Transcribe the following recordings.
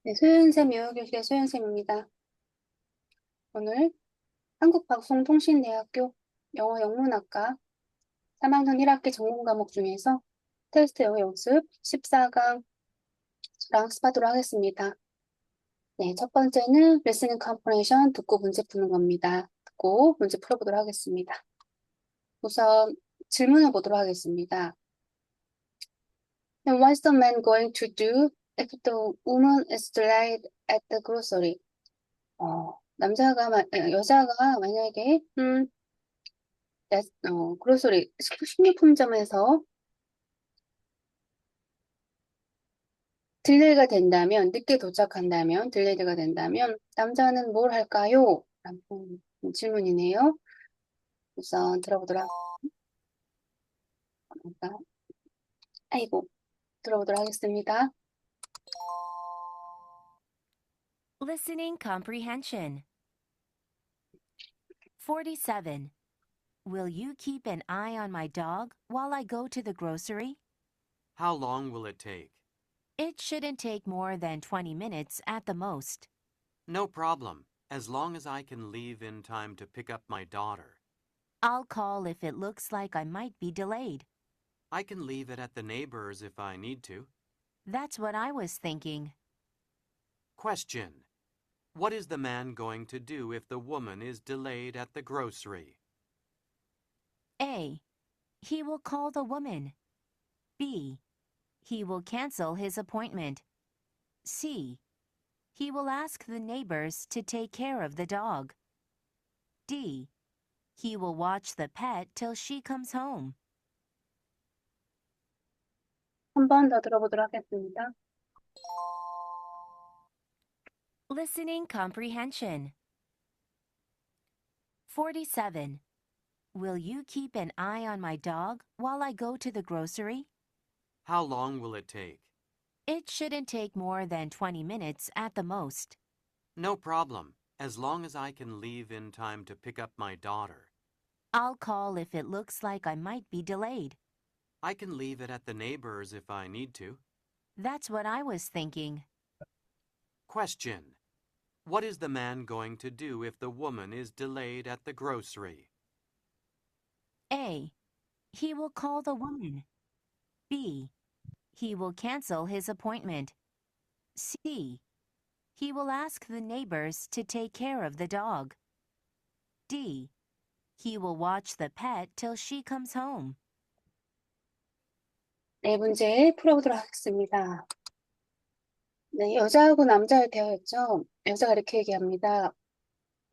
네, 소연쌤 영어교실의 소연쌤입니다. 오늘 한국방송통신대학교 영어영문학과 3학년 1학기 전공 과목 중에서 테스트 영어 연습 14강 랑 스파도록 하겠습니다. 네, 첫 번째는 listening comprehension 듣고 문제 푸는 겁니다. 듣고 문제 풀어보도록 하겠습니다. 우선 질문을 보도록 하겠습니다. And what's the man going to do if the woman is delayed at the grocery? 여자가 만약에, 그로서리, 식료품점에서 딜레이가 된다면, 늦게 도착한다면, 딜레이가 된다면, 남자는 뭘 할까요? 라는 질문이네요. 우선 들어보도록 하겠습니다. 아이고, 들어보도록 하겠습니다. Listening comprehension. 47. Will you keep an eye on my dog while I go to the grocery? How long will it take? It shouldn't take more than 20 minutes at the most. No problem, as long as I can leave in time to pick up my daughter. I'll call if it looks like I might be delayed. I can leave it at the neighbor's if I need to. That's what I was thinking. Question. What is the man going to do if the woman is delayed at the grocery? A. He will call the woman. B. He will cancel his appointment. C. He will ask the neighbors to take care of the dog. D. He will watch the pet till she comes home. 한 번 더 들어보도록 하겠습니다. Listening comprehension. 47. Will you keep an eye on my dog while I go to the grocery? How long will it take? It shouldn't take more than 20 minutes at the most. No problem, as long as I can leave in time to pick up my daughter. I'll call if it looks like I might be delayed. I can leave it at the neighbor's if I need to. That's what I was thinking. Question. What is the man going to do if the woman is delayed at the grocery? A. He will call the woman. B. He will cancel his appointment. C. He will ask the neighbors to take care of the dog. D. He will watch the pet till she comes home. 네, 문제 풀어보도록 하겠습니다. 네, 여자하고 남자의 대화였죠. 여자가 이렇게 얘기합니다.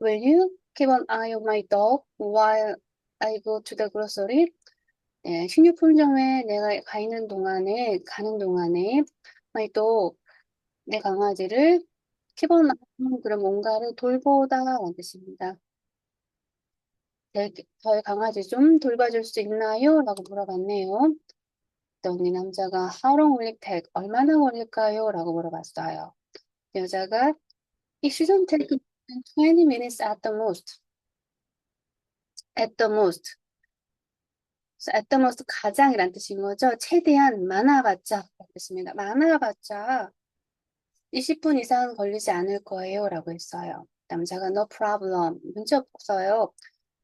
Will you keep an eye on my dog while I go to the grocery? 네, 식료품점에 내가 가는 동안에 my dog, 내 강아지를 keep an eye on 그런 뭔가를 돌보다라는 뜻입니다. 저희 강아지 좀 돌봐줄 수 있나요? 라고 물어봤네요. 그랬더니 남자가 How long will it take? 얼마나 걸릴까요? 라고 물어봤어요. 여자가 It shouldn't take more than 20 minutes at the most. At the most. 그래서 at the most 가장이란 뜻인 거죠. 최대한 많아봤자 뜻입니다. 많아봤자 20분 이상 걸리지 않을 거예요. 라고 했어요. 남자가 No problem. 문제 없어요.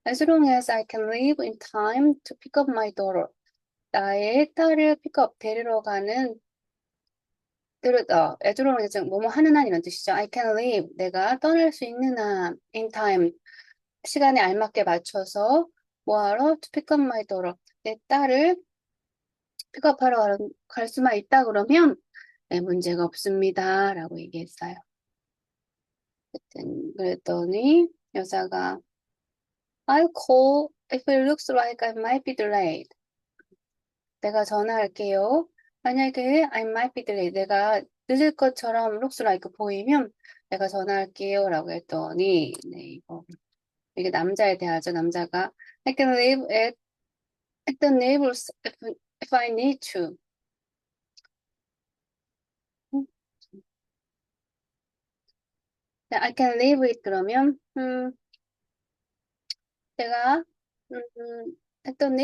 As long as I can leave in time to pick up my daughter. 나의 딸을 데리러 가는 as long as 뭐뭐 하는 한 이런 뜻이죠. I can leave. 내가 떠날 수 있는 한 in time. 시간에 알맞게 맞춰서 뭐하러? To pick up my daughter. 내 딸을 픽업하러 갈 수만 있다 그러면 네, 문제가 없습니다. 라고 얘기했어요. 그랬더니 여자가 I'll call if it looks like I might be delayed. 내가 전화할게요. 만약에 I might be delayed. 내가 늦을 것처럼 looks like 보이면 내가 전화할게요. 라고 했더니 네, 이게 남자에 대하죠. 남자가 I can leave at the neighbors if I need to. I can leave it 그러면 내가 했던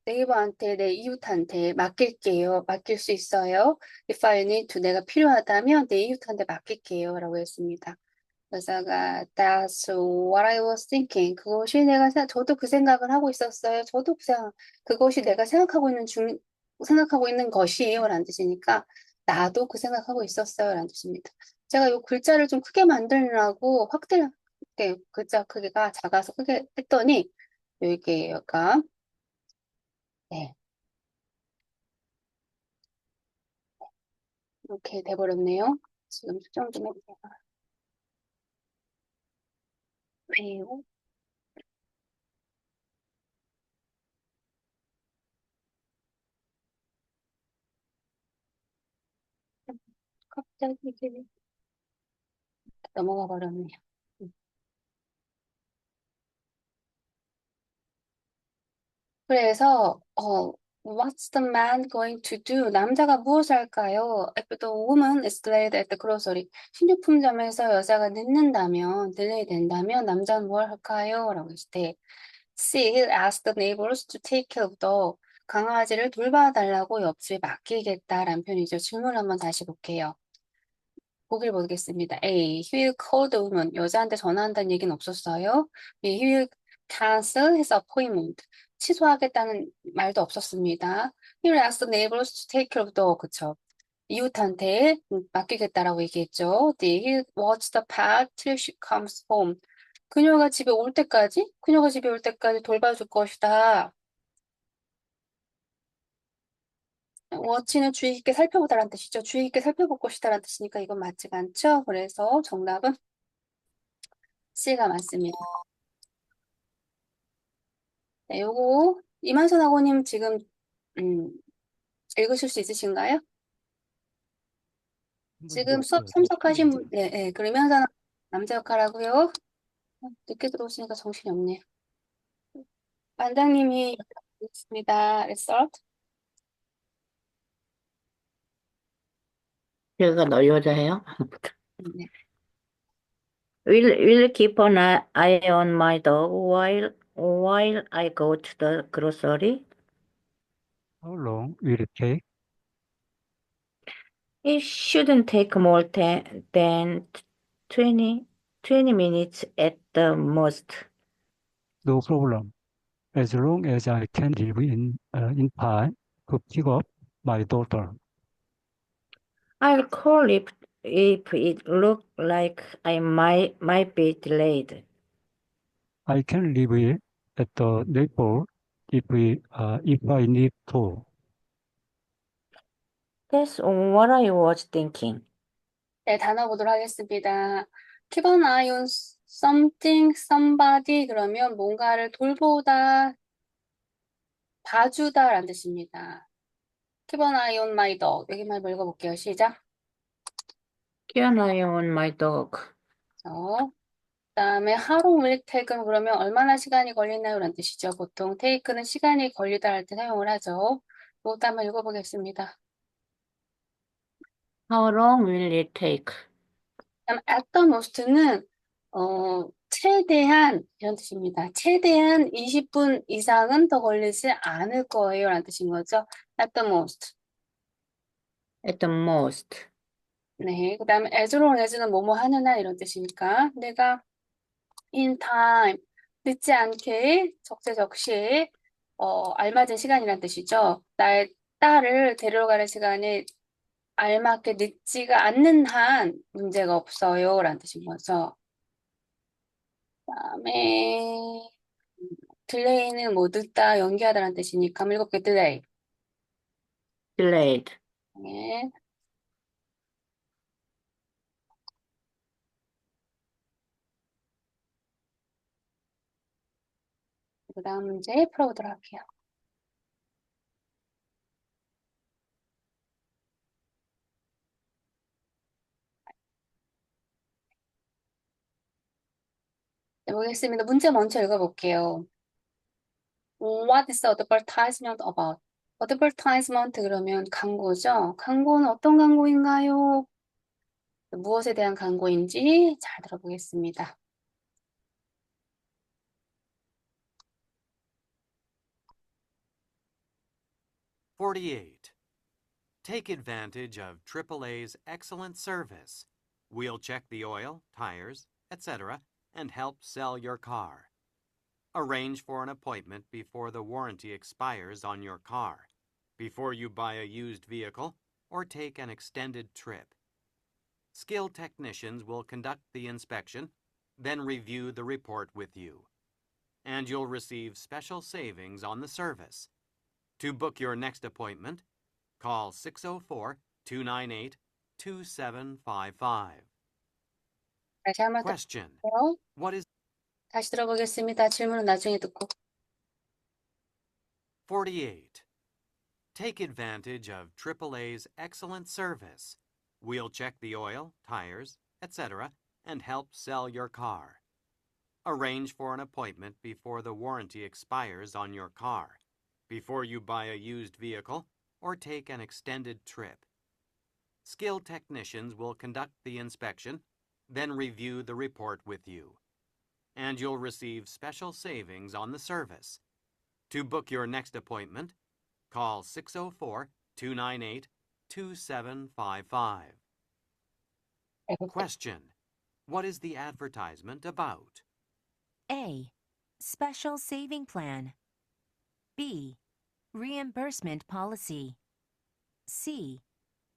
네이버한테 내 이웃한테 맡길게요. 맡길 수 있어요. If I need to 내가 필요하다면 내 이웃한테 맡길게요. 라고 했습니다. 여자가 That's what I was thinking. 그것이 저도 그 생각을 하고 있었어요. 저도 그것이 내가 생각하고 있는 것이에요. 라는 뜻이니까 나도 그 생각하고 있었어요. 라는 뜻입니다. 제가 요 글자를 좀 크게 만들려고 글자 크기가 작아서 크게 했더니 이게 약간 네, 이렇게 돼버렸네요. 지금 수정 좀 해보세요. 왜요? 갑자기 이게 넘어가 버렸네요. 음. 그래서 What's the man going to do? 남자가 무엇을 할까요? If the woman is delayed at the grocery. 식료품점에서 여자가 딜레이 된다면 남자는 뭘 할까요? 라고 했을 때 She asked the neighbors to take care of the 강아지를 돌봐달라고 옆집에 맡기겠다라는 표현이죠. 질문 한번 다시 볼게요. 보기를 보겠습니다. A. He will call the woman. 여자한테 전화한다는 얘기는 없었어요. B. He will cancel his appointment. 취소하겠다는 말도 없었습니다. He will ask the neighbors to take care of the 그쵸. 이웃한테 맡기겠다라고 얘기했죠. D. He will watch the pet till she comes home. 그녀가 집에 올 때까지 돌봐줄 것이다. 워치는 주의 깊게 살펴보다라는 뜻이죠. 주의 깊게 살펴볼 것이다라는 뜻이니까 이건 맞지가 않죠. 그래서 정답은 C가 맞습니다. 네, 요거 이만선 학원님 지금 음, 읽으실 수 있으신가요? 지금 수업 참석하신 분, 네, 네, 그럼 이만선 남자 역할하고요. 늦게 들어오시니까 정신이 없네요. 반장님이 있습니다. Result. 제가 너 여자예요? 네. Will keep an eye on my dog while I go to the grocery. How long will it take? It shouldn't take more than 20 minutes at the most. No problem. As long as I can leave in time to pick up my daughter. I'll call if it looks like I might be delayed. I can leave it at the neighbor if I need to. That's what I was thinking. 네, 단어 보도록 하겠습니다. Keep an eye on something, somebody 그러면 뭔가를 돌보다, 봐주다라는 뜻입니다. Keep an eye on my dog. 여기만 읽어볼게요. 시작. Keep an eye on my dog. 그다음에 how long will it take는 그러면 얼마나 시간이 걸리나요? 라는 뜻이죠. 보통 take는 시간이 걸리다 할 때 사용을 하죠. 이것도 한번 읽어보겠습니다. How long will it take? 그다음 at the most는 최대한 이런 뜻입니다. 최대한 20분 이상은 더 걸리지 않을 거예요. 라는 뜻인 거죠. at the most. At the most. 네, 그 다음에 as long as는 뭐뭐 하는 한 이런 뜻이니까 내가 in time 늦지 않게 적재적시에 알맞은 시간이란 뜻이죠. 나의 딸을 데려가는 시간에 알맞게 늦지가 않는 한 문제가 없어요. 라는 뜻인 거죠. 그다음에 딜레이는 뭐 늦다, 연기하다라는 뜻이니까 한번 읽어볼게요. 딜레이. Delayed. 네. 그 다음 문제 풀어보도록 할게요. 네, 보겠습니다. 문제 먼저 읽어볼게요. What is the advertisement about? advertisement 그러면 광고죠. 광고는 어떤 광고인가요? 무엇에 대한 광고인지 잘 들어보겠습니다. 48. Take advantage of AAA's excellent service. We'll check the oil, tires, etc., and help sell your car. Arrange for an appointment before the warranty expires on your car, before you buy a used vehicle or take an extended trip. Skilled technicians will conduct the inspection, then review the report with you. And you'll receive special savings on the service. To book your next appointment, call 604-298-2755. 다시 한번 더 Question. 볼게요. What is 다시 들어보겠습니다. 질문은 나중에 듣고. 48? Take advantage of AAA's excellent service. We'll check the oil, tires, etc., and help sell your car. Arrange for an appointment before the warranty expires on your car, before you buy a used vehicle or take an extended trip. Skilled technicians will conduct the inspection, then review the report with you. And you'll receive special savings on the service. To book your next appointment, call 604-298-2755. Question. What is the advertisement about? A. Special saving plan. B. Reimbursement policy. C.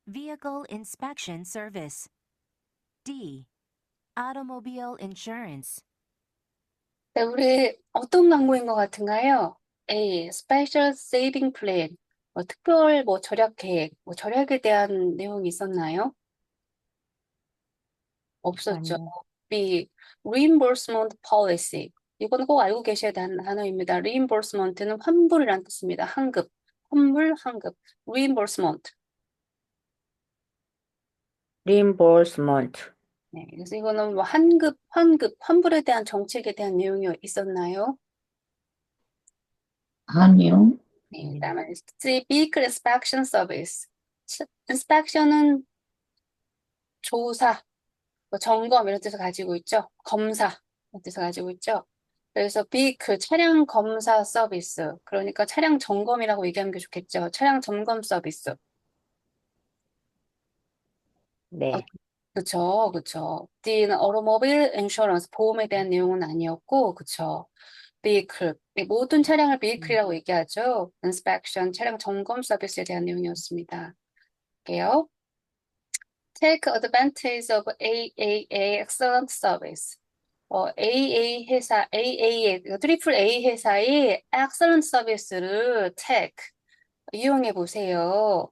Vehicle inspection service. D. Automobile insurance. 네, 우리 어떤 광고인 것 같은가요? A. Special Saving Plan. 특별 절약 계획, 절약에 대한 내용이 있었나요? 없었죠. 아니요. B. Reimbursement Policy. 이건 꼭 알고 계셔야 되는 단어입니다. Reimbursement는 환불이라는 뜻입니다. 환급, 환불, 환급. Reimbursement. reimbursement. 네, 그래서 이거는 환급, 환불에 대한 정책에 대한 내용이 있었나요? 아니요. 네, 그다음에 C. Vehicle Inspection Service. Inspection은 조사, 점검 이런 뜻을 가지고 있죠. 검사 이런 뜻을 가지고 있죠. 그래서 vehicle 차량 검사 서비스. 그러니까 차량 점검이라고 얘기하는 게 좋겠죠. 차량 점검 서비스. 네. 그쵸, 그쵸. D는 automobile insurance, 보험에 대한 내용은 아니었고, 그쵸. vehicle, 모든 차량을 vehicle이라고 얘기하죠. inspection, 차량 점검 서비스에 대한 내용이었습니다. 볼게요. Take advantage of AAA excellent service. AA 회사, AA의, 트리플 A 회사의 excellent 서비스를 take, 이용해 보세요.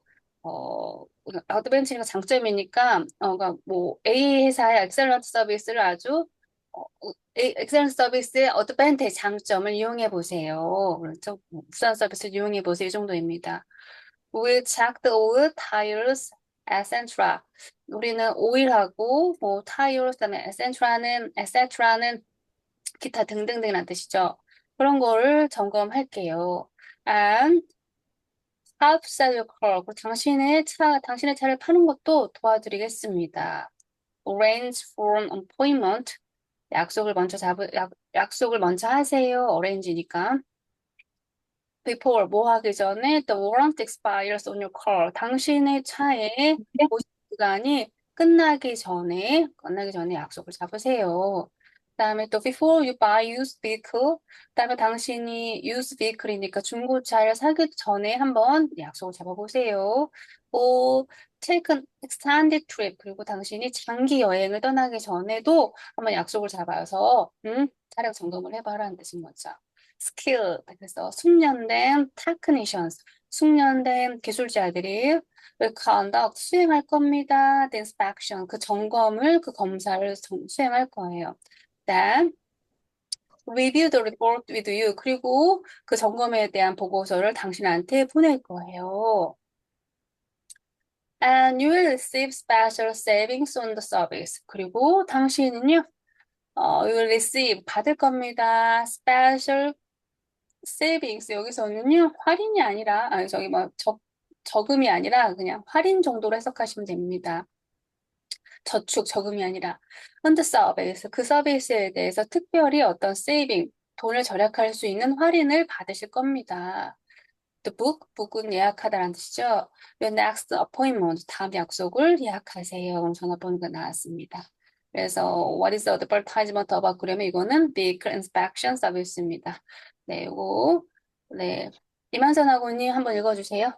어드밴티지가 장점이니까, 그러니까 A 회사의 엑셀런트 서비스를 아주, 엑셀런트 서비스의 어드밴티지 장점을 이용해 보세요. 그렇죠? 우수한 서비스를 이용해 보세요. 이 정도입니다. We checked all tires, etc. 우리는 오일하고, 타이어, 그다음에 etc라는 기타 등등등이라는 뜻이죠. 그런 거를 점검할게요. And help sell your car. 그리고 당신의 차를 파는 것도 도와드리겠습니다. Arrange for an appointment. 약속을 먼저 하세요. arrange니까. Before, 하기 전에 the warranty expires on your car. 당신의 차의 보증 기간이 끝나기 전에 약속을 잡으세요. 그다음에 또 before you buy used vehicle. 그다음에 당신이 used vehicle이니까 중고차를 사기 전에 한번 약속을 잡아보세요. take an extended trip. 그리고 당신이 장기 여행을 떠나기 전에도 한번 약속을 잡아서 차량 점검을 해봐라는 뜻인 거죠. skill, 그래서 숙련된 technicians, 숙련된 기술자들이 will conduct, 수행할 겁니다. The inspection, 그 검사를 수행할 거예요. Then review the report with you. 그리고 그 점검에 대한 보고서를 당신한테 보낼 거예요. And you will receive special savings on the service. 그리고 당신은요, you will receive, 받을 겁니다. special savings, 여기서는요, 할인이 아니라, 저금이 아니라 그냥 할인 정도로 해석하시면 됩니다. 저금이 아니라. on the service, 그 서비스에 대해서 특별히 어떤 saving, 돈을 절약할 수 있는 할인을 받으실 겁니다. to book, book은 예약하다라는 뜻이죠. Your next appointment, 다음 약속을 예약하세요. 그럼 전화번호가 나왔습니다. 그래서 what is the advertisement about? 그러면 이거는 vehicle inspection service입니다. 네, 이거 네 이만선 학원님 한번 읽어주세요.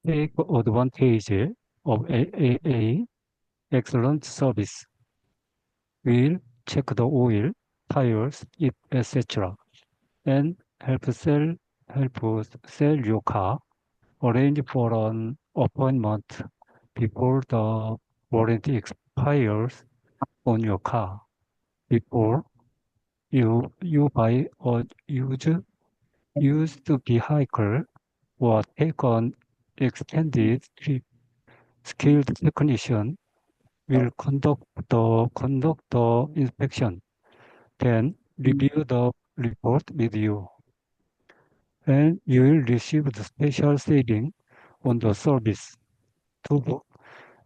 Take advantage of AAA excellent service. Will check the oil, tires, etc. and help sell your car. Arrange for an appointment before the warranty expires on your car. Before you buy a used vehicle or take an extended trip, skilled technician will conduct the inspection, then review the report with you, and you will receive the special saving on the service. To book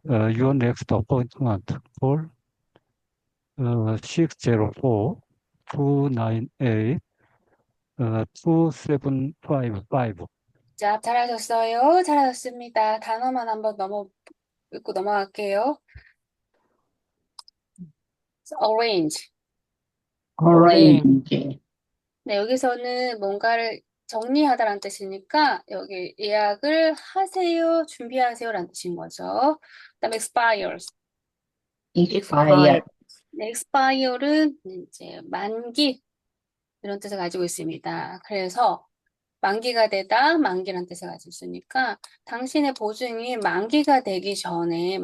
your next appointment, call 604-298-2755. 자, 잘하셨어요. 잘하셨습니다. 단어만 한번 읽고 넘어갈게요. arrange. Orange. 네, 여기서는 뭔가를 정리하다라는 뜻이니까 여기 예약을 하세요, 준비하세요라는 뜻인 거죠. 그다음에 expires. Expire. 네, expire는 이제 만기 이런 뜻을 가지고 있습니다. 그래서 만기가 되다, 만기라는 뜻을 가지고 있으니까 당신의 보증이 만기가 되기 전에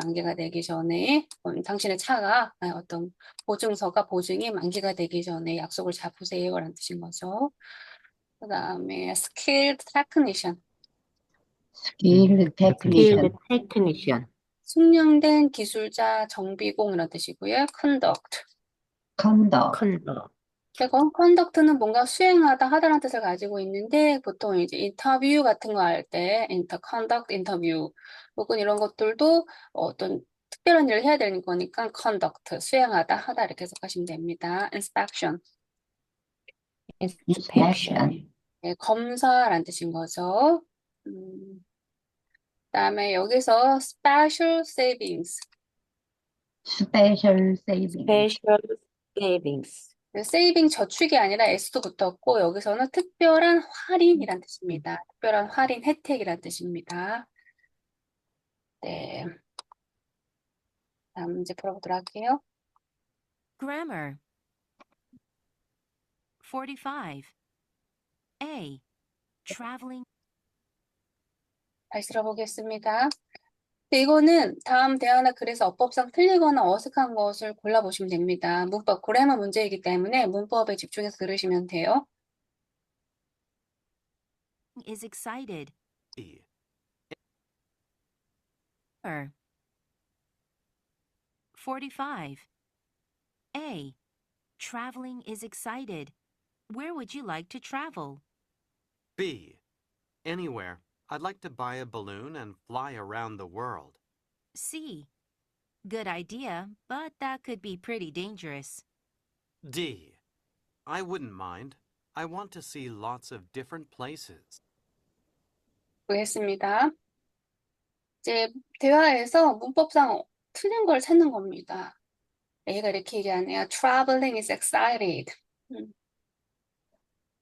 당신의 차가 어떤 보증이 만기가 되기 전에 약속을 잡으세요라는 뜻인 거죠. 그다음에 skilled technician, Skilled technician. technician. Technician. 숙련된 기술자, 정비공 이런 뜻이고요. conduct. Conduct. conduct는 뭔가 수행하다, 하다라는 뜻을 가지고 있는데 보통 이제 인터뷰 같은 거 할 때 conduct 인터뷰 혹은 이런 것들도 어떤 특별한 일을 해야 되는 거니까 conduct, 수행하다, 하다 이렇게 해석하시면 됩니다. inspection, Inspection. 네, 검사라는 뜻인 거죠. 그다음에 여기서 special savings, Special saving. Special savings. 세이빙 저축이 아니라 S도 붙었고 여기서는 특별한 할인이란 뜻입니다. 특별한 할인 혜택이란 뜻입니다. 네, 다음 문제 풀어보도록 할게요. Grammar. 45. A. Traveling. 다시 들어보겠습니다. 네, 이거는 다음 대화나 글에서 어법상 틀리거나 어색한 것을 골라보시면 됩니다. 문법, 그래머 문제이기 때문에 문법에 집중해서 들으시면 돼요. Is excited. B. 45. A. Traveling is excited. Where would you like to travel? B. Anywhere. I'd like to buy a balloon and fly around the world. C. Good idea, but that could be pretty dangerous. D. I wouldn't mind. I want to see lots of different places. 보겠습니다. 이제 대화에서 문법상 틀린 걸 찾는 겁니다. A가 이렇게 얘기하네요. Traveling is excited.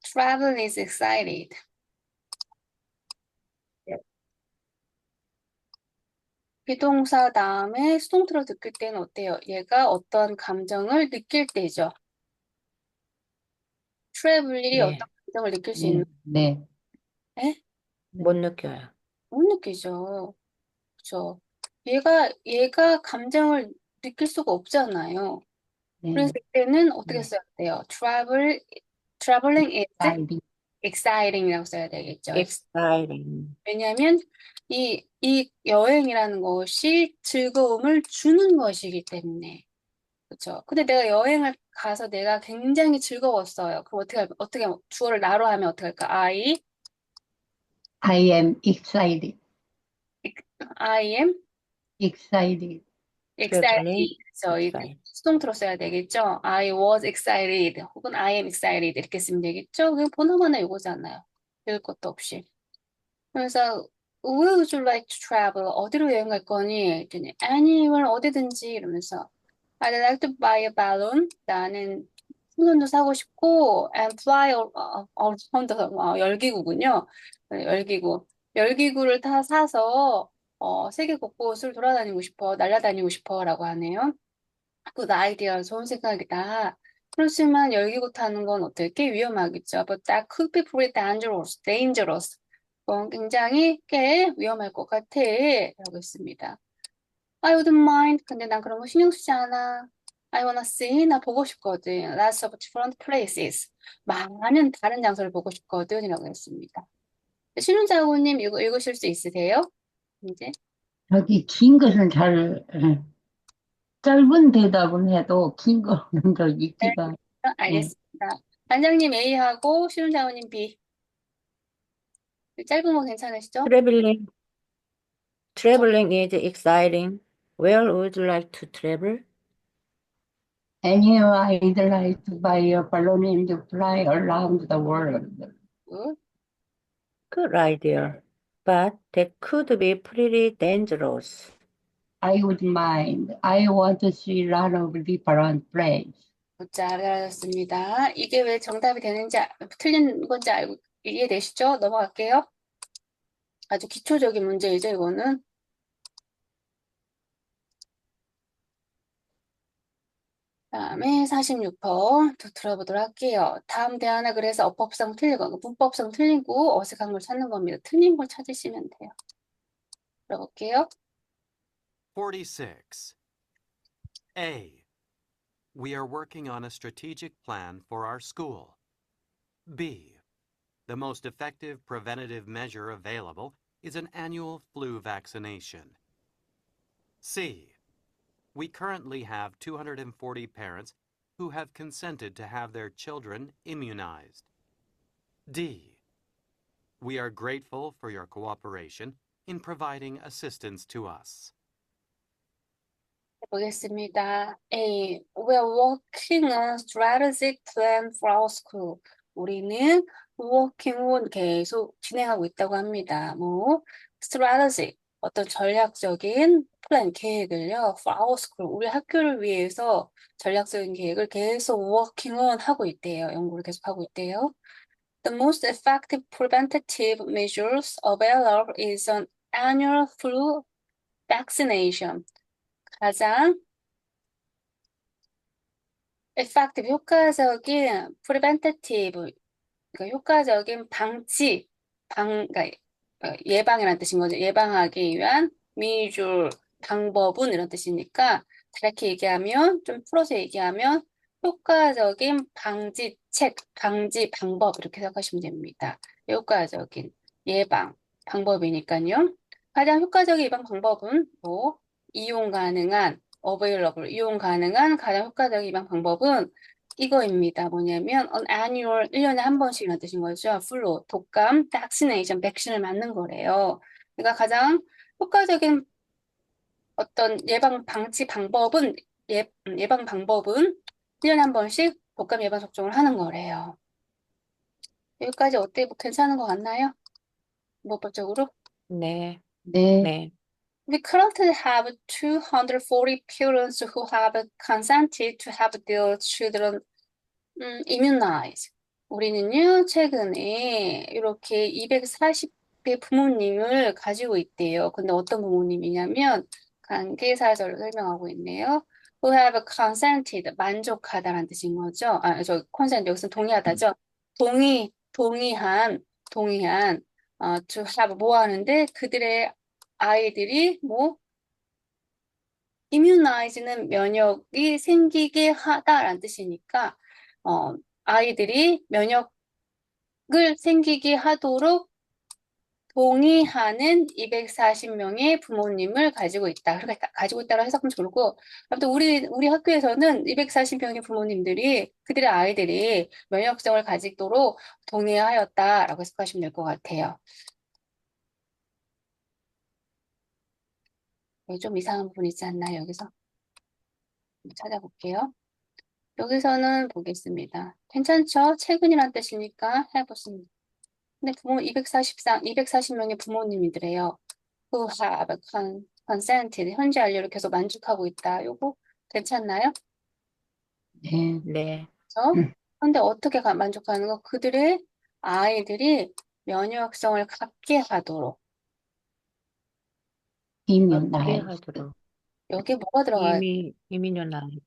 Travel is excited. 비동사 다음에 수동태로 듣을 때는 어때요? 얘가 어떤 감정을 느낄 때죠. 트래블이 네. 어떤 감정을 느낄 수 있는 네. 에? 못 느껴요. 못 느끼죠. 그렇죠. 얘가 감정을 느낄 수가 없잖아요. 네. 그래서 이때는 어떻게 네. 써야 돼요? Traveling is Exciting. exciting이라고 써야 되겠죠. Exciting. 왜냐하면 이 여행이라는 것이 즐거움을 주는 것이기 때문에. 그렇죠. 근데 내가 여행을 가서 내가 굉장히 즐거웠어요. 그럼 어떻게 주어를 나로 하면 어떻게 할까? I am excited. I am Excited. excited. 그래서 이 excited. 수동태로 써야 되겠죠. I was excited 혹은 I am excited 이렇게 쓰면 되겠죠. 그냥 보나마나 이거잖아요. 읽을 것도 없이. 그래서 Where would you like to travel? 어디로 여행 갈 거니? 했더니 anywhere 어디든지 이러면서 I'd like to buy a balloon. 나는 풍선도 사고 싶고 and fly around 열기구군요. 열기구. 열기구를 사서 세계 곳곳을 돌아다니고 싶어, 날아다니고 싶어라고 하네요. good idea. 좋은 생각이다. 그렇지만 열기구 타는 건 어떨게 위험하겠죠. But that could be pretty dangerous. 그건 굉장히 꽤 위험할 것 같아. 라고 했습니다. I wouldn't mind. 근데 난 그런 거 신경 쓰지 않아. I wanna see. 나 보고 싶거든. Lots of different places. 많은 다른 장소를 보고 싶거든. 이라고 했습니다. 신혼자고님 이거 읽으실 수 있으세요? 이제? 저기 긴 것은 짧은 대답은 해도 긴 거는 더 네, 읽기가, 예. 알겠습니다. 반장님 A하고 신혼자고님 B. 짧은 거 괜찮으시죠? Traveling is exciting. Where would you like to travel? Anyway, I'd like to buy a balloon and fly around the world. 굿. Good idea. But that could be pretty dangerous. I wouldn't mind. I want to see a lot of different places. 잘하셨습니다. 이게 왜 정답이 되는지, 틀린 건지 알고, 이해되시죠? 넘어갈게요. 아주 기초적인 문제이죠, 이거는. 다음에 46번 또 들어보도록 할게요. 다음 대화나 그래서 어법상 틀리고, 문법상 틀리고, 어색한 걸 찾는 겁니다. 틀린 걸 찾으시면 돼요. 들어볼게요. 46. A. We are working on a strategic plan for our school. B. The most effective preventative measure available is an annual flu vaccination. C. We currently have 240 parents who have consented to have their children immunized. D. We are grateful for your cooperation in providing assistance to us. 보겠습니다. A. We are working on a strategic plan for our school. 우리는 working on 계속 진행하고 있다고 합니다. 뭐 strategy 어떤 전략적인 플랜 계획을요. for our school 우리 학교를 위해서 전략적인 계획을 계속 working on 하고 있대요. 연구를 계속 하고 있대요. The most effective preventative measures available is an annual flu vaccination. 가장 effective, 효과적인 preventative, 그러니까 효과적인 그러니까 예방이라는 뜻인 거죠. 예방하기 위한 measure, 방법은 이런 뜻이니까 이렇게 얘기하면, 좀 풀어서 얘기하면 효과적인 방지책, 방지 방법 이렇게 생각하시면 됩니다. 효과적인 예방 방법이니까요. 가장 효과적인 예방 방법은 뭐 이용 가능한 available, 이용 가능한 가장 효과적인 예방 방법은 이거입니다. 뭐냐면 an annual, 1년에 한 번씩이라는 뜻인 거죠. 플루, 독감, vaccination, 백신을 맞는 거래요. 그러니까 가장 효과적인 어떤 예방 방지 방법은 예방 방법은 1년에 한 번씩 독감 예방 접종을 하는 거래요. 여기까지 어때? 뭐 괜찮은 것 같나요? 문법적으로? 네, 네, 네. We currently have 240 parents who have consented to have their children immunized. 우리는요, 최근에 이렇게 240의 부모님을 가지고 있대요. 근데 어떤 부모님이냐면, 관계사절을 설명하고 있네요. Who have consented, 만족하다라는 뜻인 거죠. consent, 여기서 동의하다죠. 동의한, to have 뭐 하는데, 그들의 아이들이 immunize는 면역이 생기게 하다라는 뜻이니까, 아이들이 면역을 생기게 하도록 동의하는 240명의 부모님을 가지고 있다. 그러니까 가지고 있다고 해석하면 좋고, 아무튼 우리 학교에서는 240명의 부모님들이 그들의 아이들이 면역성을 가지도록 동의하였다라고 해석하시면 될 것 같아요. 좀 이상한 부분 있지 않나요, 여기서? 찾아볼게요. 여기서는 보겠습니다. 괜찮죠? 최근이란 뜻이니까 해보습니다. 근데 부모 240명의 부모님이더래요. Who have consented. 현재 완료를 계속 만족하고 있다. 요거 괜찮나요? 네. 네. 그렇죠? 근데 어떻게 만족하는 거? 그들의 아이들이 면역성을 갖게 하도록. 어떻게 immunize, 하도록. 여기에 뭐가 들어가요? 이민요나이.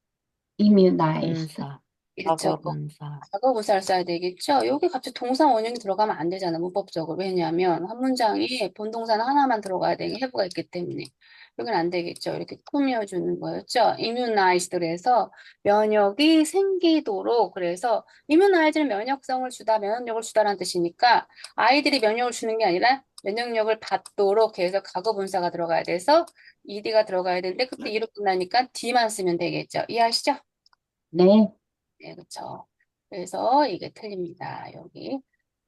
immunize, 분사. 그렇죠. 과거 분사. 과거 분사를 써야 되겠죠? 여기 갑자기 동사 원형이 들어가면 안 되잖아, 문법적으로. 왜냐하면 한 문장이 본동사는 하나만 들어가야 되는 해부가 있기 때문에. 여기는 안 되겠죠. 이렇게 꾸며주는 거였죠. immunized를 해서 면역이 생기도록. 그래서 immunize는 면역성을 주다, 면역력을 주다라는 뜻이니까 아이들이 면역을 주는 게 아니라 면역력을 받도록 해서 과거 분사가 들어가야 돼서 ed가 들어가야 되는데 그때 이로 끝나니까 d만 쓰면 되겠죠. 이해하시죠? 네. 네, 그쵸. 그래서 이게 틀립니다. 여기.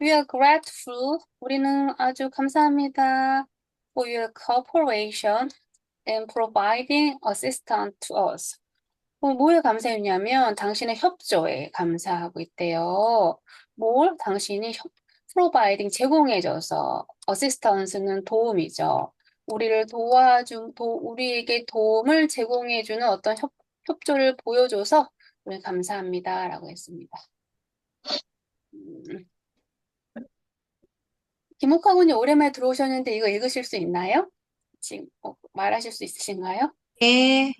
We are grateful. 우리는 아주 감사합니다. For your cooperation and providing assistance to us. 뭐에 감사했냐면 당신의 협조에 감사하고 있대요. 뭘? 당신이 providing 제공해줘서 assistance는 도움이죠. 우리를 우리에게 도움을 제공해주는 어떤 협조를 보여줘서 우리 감사합니다라고 했습니다. 김옥학원이 오랜만에 들어오셨는데 이거 읽으실 수 있나요? 지금 말하실 수 있으신가요? 예,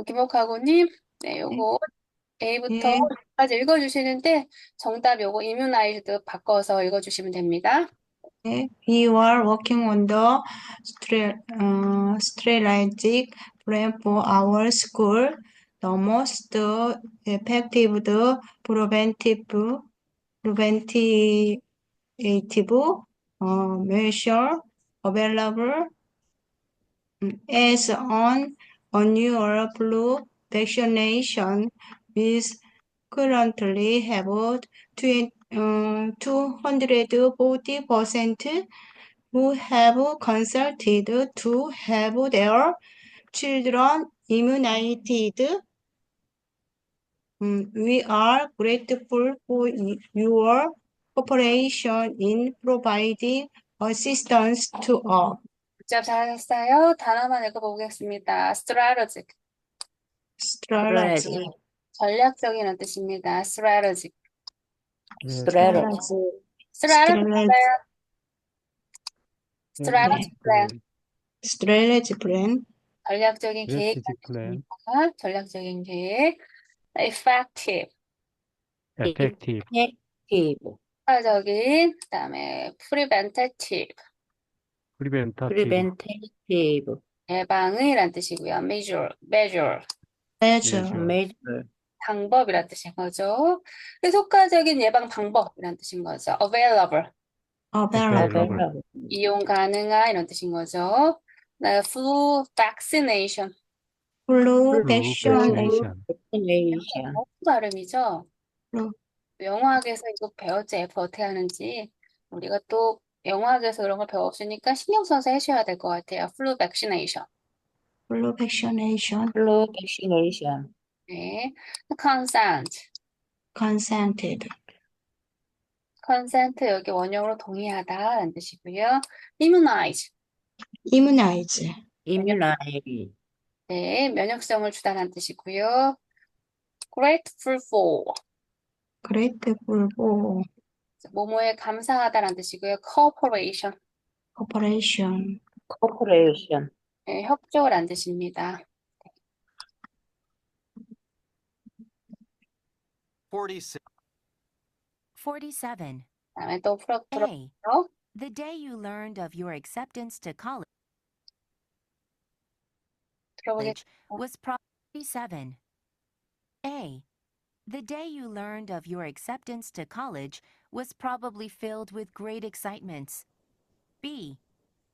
김옥학원님, 네, 요거 A부터 예, E까지 읽어주시는데 정답 요거 immunized 바꿔서 읽어주시면 됩니다. 예. We were working on the strategic plan for our school. The most effective preventative measure available as an annual flu vaccination. We currently have 240% who have consulted to have their children immunized. We are grateful for your cooperation in providing assistance to us. 문자 잘하셨어요. 단어만 읽어보겠습니다. strategic, Strategy. 전략적이라는 뜻입니다. strategic, 스트레스. strategic plan, Strategy plan. 전략적인 계획, strategic plan, 전략적인 계획, effective, effective, 액티브. 효과적인, 그다음에 preventative, preventative, 프리벤테이티브. 예방의라는 뜻이고요. measure, Measure. measure, 메이저. 방법이라는 뜻인 거죠. 그래서 효과적인 예방 방법이라는 뜻인 거죠. available, Available. available, 이용 가능한 이런 뜻인 거죠. flu vaccination, Flu flu vaccination. vaccination, 어떤 발음이죠? flu. 영어학에서 이거 배웠죠? F 어떻게 하는지. 우리가 또 영어학에서 그런 걸 배웠으니까 신경 써서 해주셔야 될 것 같아요. flu vaccination. Flu vaccination. 플루 백시네이션. 네. consent. Consented. consent 여기 원형으로 동의하다라는 뜻이고요. immunize. Immunize. 이뮤나이리. 네, 면역성을 주다라는 뜻이고요. grateful for. Grateful for 뭐뭐에 감사하다라는 뜻이고요. cooperation. cooperation. 코퍼레이션. 네, 협조라는 뜻입니다. 46. 47. 그다음에 또 A. 들어볼게요. The day you learned of your acceptance to college was probably 7. A. The day you learned of your acceptance to college was probably filled with great excitements. B.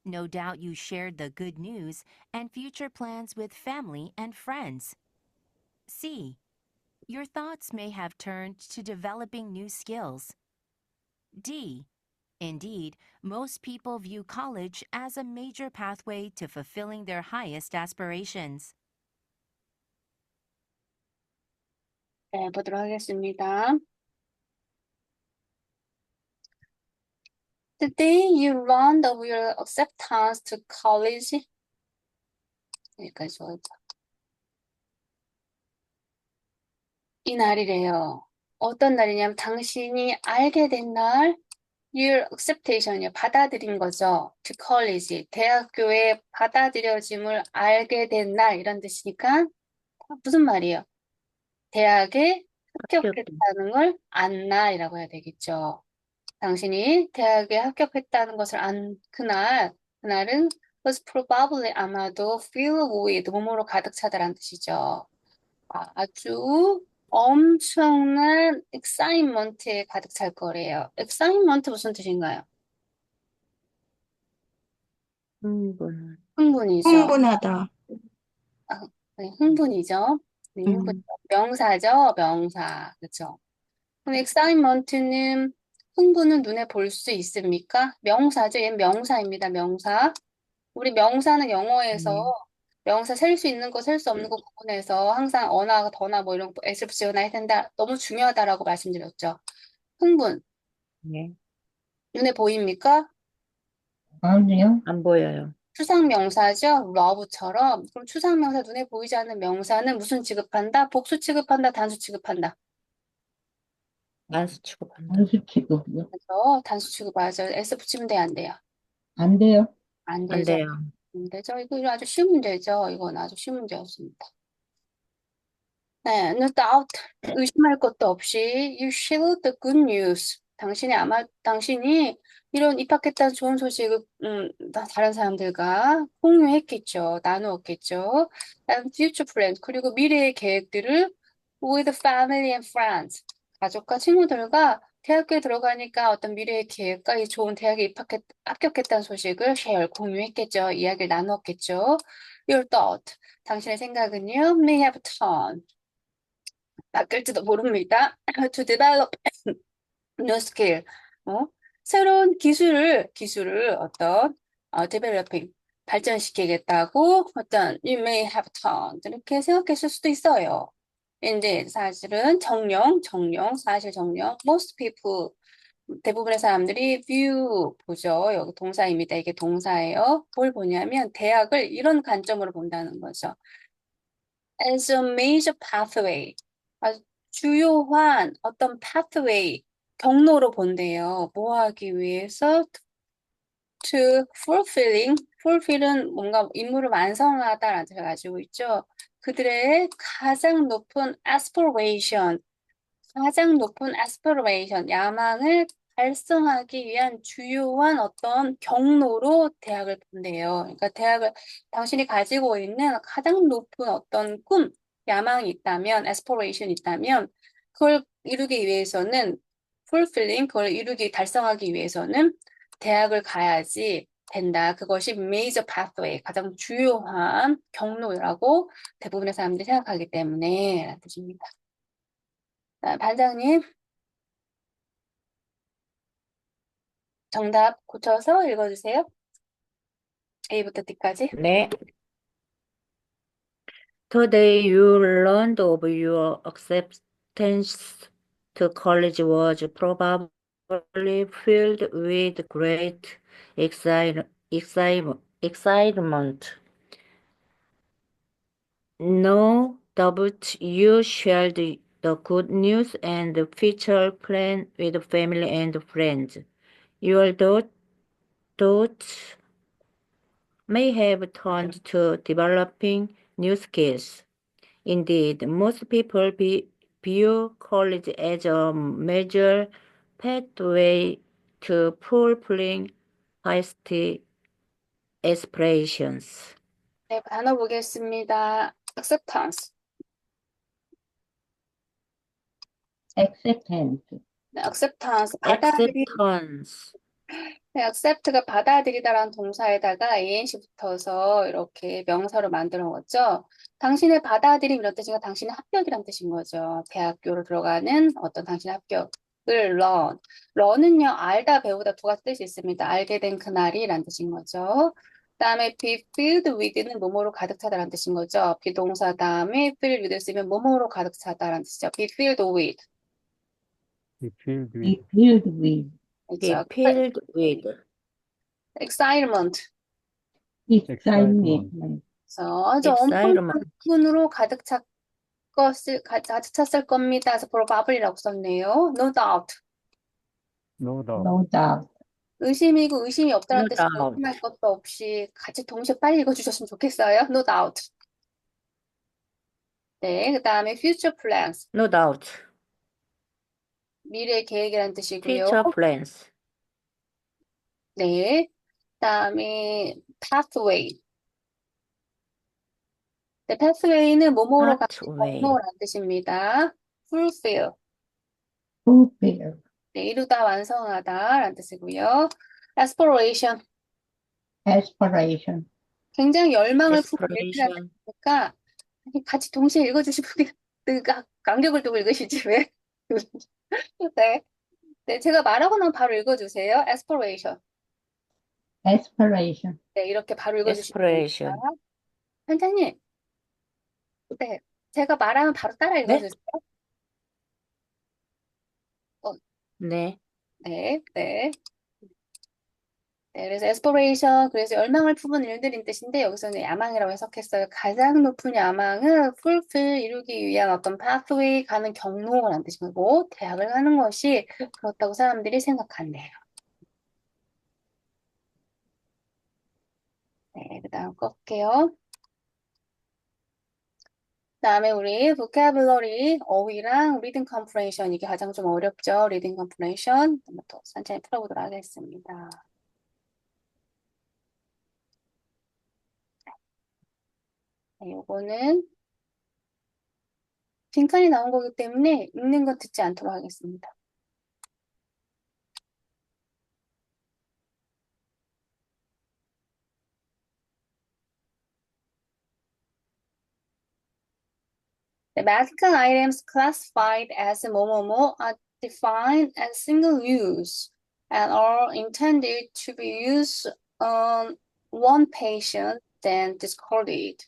No doubt you shared the good news and future plans with family and friends. C. Your thoughts may have turned to developing new skills. D. Indeed, most people view college as a major pathway to fulfilling their highest aspirations. 네, 보도록 하겠습니다. The day you learned of your acceptance to college. 여기까지 좋아요. 이 날이래요. 어떤 날이냐면 당신이 알게 된 날, your acceptation이요. 받아들인 거죠. to college. 대학교에 받아들여짐을 알게 된 날, 이런 뜻이니까 무슨 말이에요? 대학에 합격했다는 걸 안 날이라고 해야 되겠죠. 당신이 대학에 합격했다는 것을 안 그날은 was probably 아마도 filled with 뭐뭐로 가득 차다라는 뜻이죠. 아주 엄청난 excitement에 가득 찰 거래요. excitement 무슨 뜻인가요? 흥분. 흥분이죠. 흥분하다. 네, 흥분이죠. 네, 흥분. 명사죠, 명사. 그렇죠. 그럼 excitement는 흥분은 눈에 볼 수 있습니까? 명사죠. 얘는 명사입니다. 명사. 우리 명사는 영어에서 명사 셀 수 있는 거, 셀 수 없는 거 구분해서 항상 어나, 더나 뭐 이런 거 s 붙이거나 해야 된다. 너무 중요하다라고 말씀드렸죠. 흥분. 네. 눈에 보입니까? 아니요. 안 보여요. 추상명사죠. love처럼. 그럼 추상명사 눈에 보이지 않는 명사는 무슨 취급한다? 복수 취급한다? 단수 취급한다? 안수 취급한다. 단수 취급이요. 그래서 단수 취급하죠. s 붙이면 돼요, 안 돼요? 안 돼요. 안 안 되죠. 돼요. 안 되죠. 이거 아주 쉬운 문제죠. 이건 아주 쉬운 문제였습니다. 네, no doubt. 의심할 것도 없이 you shared the good news. 당신이 이런 입학했다는 좋은 소식을 다른 사람들과 공유했겠죠. 나누었겠죠. And future plans. 그리고 미래의 계획들을 with family and friends. 가족과 친구들과 대학교에 들어가니까 어떤 미래의 계획과 이 좋은 대학에 합격했다는 소식을 share, 공유했겠죠. 이야기를 나눴겠죠. Your thought. 당신의 생각은요, may have turned. 바뀔지도 모릅니다. To develop new skill. 새로운 기술을 developing, 발전시키겠다고 you may have turned. 이렇게 생각했을 수도 있어요. 근데 사실은 사실 정령. Most people, 대부분의 사람들이 view 보죠. 여기 동사입니다. 이게 동사예요. 뭘 보냐면 대학을 이런 관점으로 본다는 거죠. As a major pathway. 주요한 어떤 pathway, 경로로 본대요. 뭐 하기 위해서? To fulfill은 뭔가 임무를 완성하다라는 뜻을 가지고 있죠. 그들의 가장 높은 aspiration, 야망을 달성하기 위한 주요한 어떤 경로로 대학을 본대요. 그러니까 당신이 가지고 있는 가장 높은 어떤 꿈, 야망이 있다면, aspiration이 있다면, 그걸 이루기 위해서는, 달성하기 위해서는 대학을 가야지 된다. 그것이 major pathway, 가장 주요한 경로라고 대부분의 사람들이 생각하기 때문에, 라는 뜻입니다. 반장님, 정답 고쳐서 읽어주세요. A부터 D까지. 네. Today you learned of your acceptance to college was probably filled with great excitement. No doubt you shared the good news and the future plan with family and friends. Your thoughts may have turned to developing new skills. Indeed, most people view college as a major pathway to fulfilling highest aspirations. 네, 단어 보겠습니다. acceptance. acceptance. 네, acceptance, Acceptance. 네, accept가 받아들이다라는 동사에다가 ing 붙어서 이렇게 명사로 만들어 놓았죠. 당신의 받아들임 이런 뜻이니까 당신의 합격이란 뜻인 거죠. 대학교로 들어가는 어떤 당신의 합격을 learn. learn은요, 알다, 배우다 두 가지 뜻이 있습니다. 알게 된 그날이란 뜻인 거죠. 다음에 be filled with는 뭐뭐로 가득 차다라는 뜻인 거죠. 비동사 다음에 filled with 쓰면 뭐뭐로 가득 차다라는 뜻이죠. be filled with. Be filled Be with filled with Be 그렇죠. filled with excitement. excitement. excitement. 그래서 아주 excitement. 엄청난 기분으로 가득 찼을 겁니다. 그래서 probably라고 썼네요. No doubt. No doubt. No doubt. 의심이고 의심이 없다는 No 뜻이고 doubt. 의심할 것도 없이 같이 동시에 빨리 읽어주셨으면 좋겠어요. No doubt. 네, 그 다음에 future plans. No doubt. 미래 계획이라는 뜻이고요. Future plans. 네, 그 다음에 pathway. 네, pathway는 뭐뭐로 가는 Pathway. 경로라는 뜻입니다. fulfill. Fulfill. 네, 이루다 완성하다라는 뜻이고요. aspiration. Aspiration. 굉장히 열망을 품은 Aspiration. 일이라니까 같이 동시에 읽어주시면 간격을 두고 읽으시지 왜? 네. 네, 제가 말하고 나면 바로 읽어주세요. aspiration. Aspiration. 네, 이렇게 바로 읽어주시면 됩니다. Aspiration. 원장님, 네, 제가 말하면 바로 따라 네? 읽어주세요. 네. 네, 네. 네, 그래서 aspiration, 그래서 열망을 품은 일들인 뜻인데 여기서는 야망이라고 해석했어요. 가장 높은 야망은 fulfill, 이루기 위한 어떤 pathway, 가는 경로라는 뜻이고 대학을 가는 것이 그렇다고 사람들이 생각한대요. 네, 그 다음 끌게요. 그다음에 우리 vocabulary, 어휘랑 reading comprehension 이게 가장 좀 어렵죠. reading comprehension 한번 더 천천히 풀어보도록 하겠습니다. 네, 요거는 빈칸이 나온 거기 때문에 읽는 거 듣지 않도록 하겠습니다. The magical items classified as 뭐뭐뭐 are defined as single use and are intended to be used on one patient, then discarded.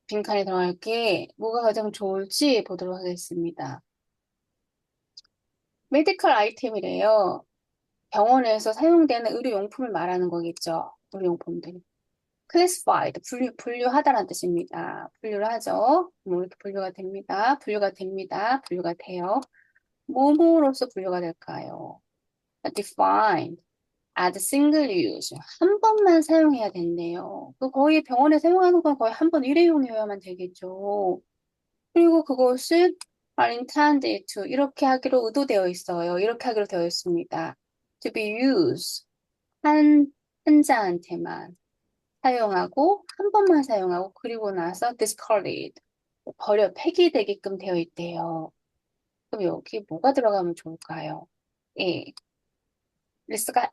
빈칸에 들어갈게 뭐가 가장 좋을지 보도록 하겠습니다. 메디컬 아이템이래요. 병원에서 사용되는 의료용품을 말하는 거겠죠. 의료용품들. classified, 분류하다라는 뜻입니다. 분류를 하죠. 뭐 이렇게 분류가 됩니다. 분류가 됩니다. 분류가 돼요. 뭐뭐로서 분류가 될까요? defined as single use. 한 번만 사용해야 된대요. 그 거의 병원에 사용하는 건 거의 한 번 일회용이어야만 되겠죠. 그리고 그것을 are intended to 이렇게 하기로 의도되어 있어요. 이렇게 하기로 되어 있습니다. to be used 환자한테만 사용하고 한 번만 사용하고 그리고 나서 discarded 폐기되게끔 되어 있대요. 그럼 여기 뭐가 들어가면 좋을까요? 예.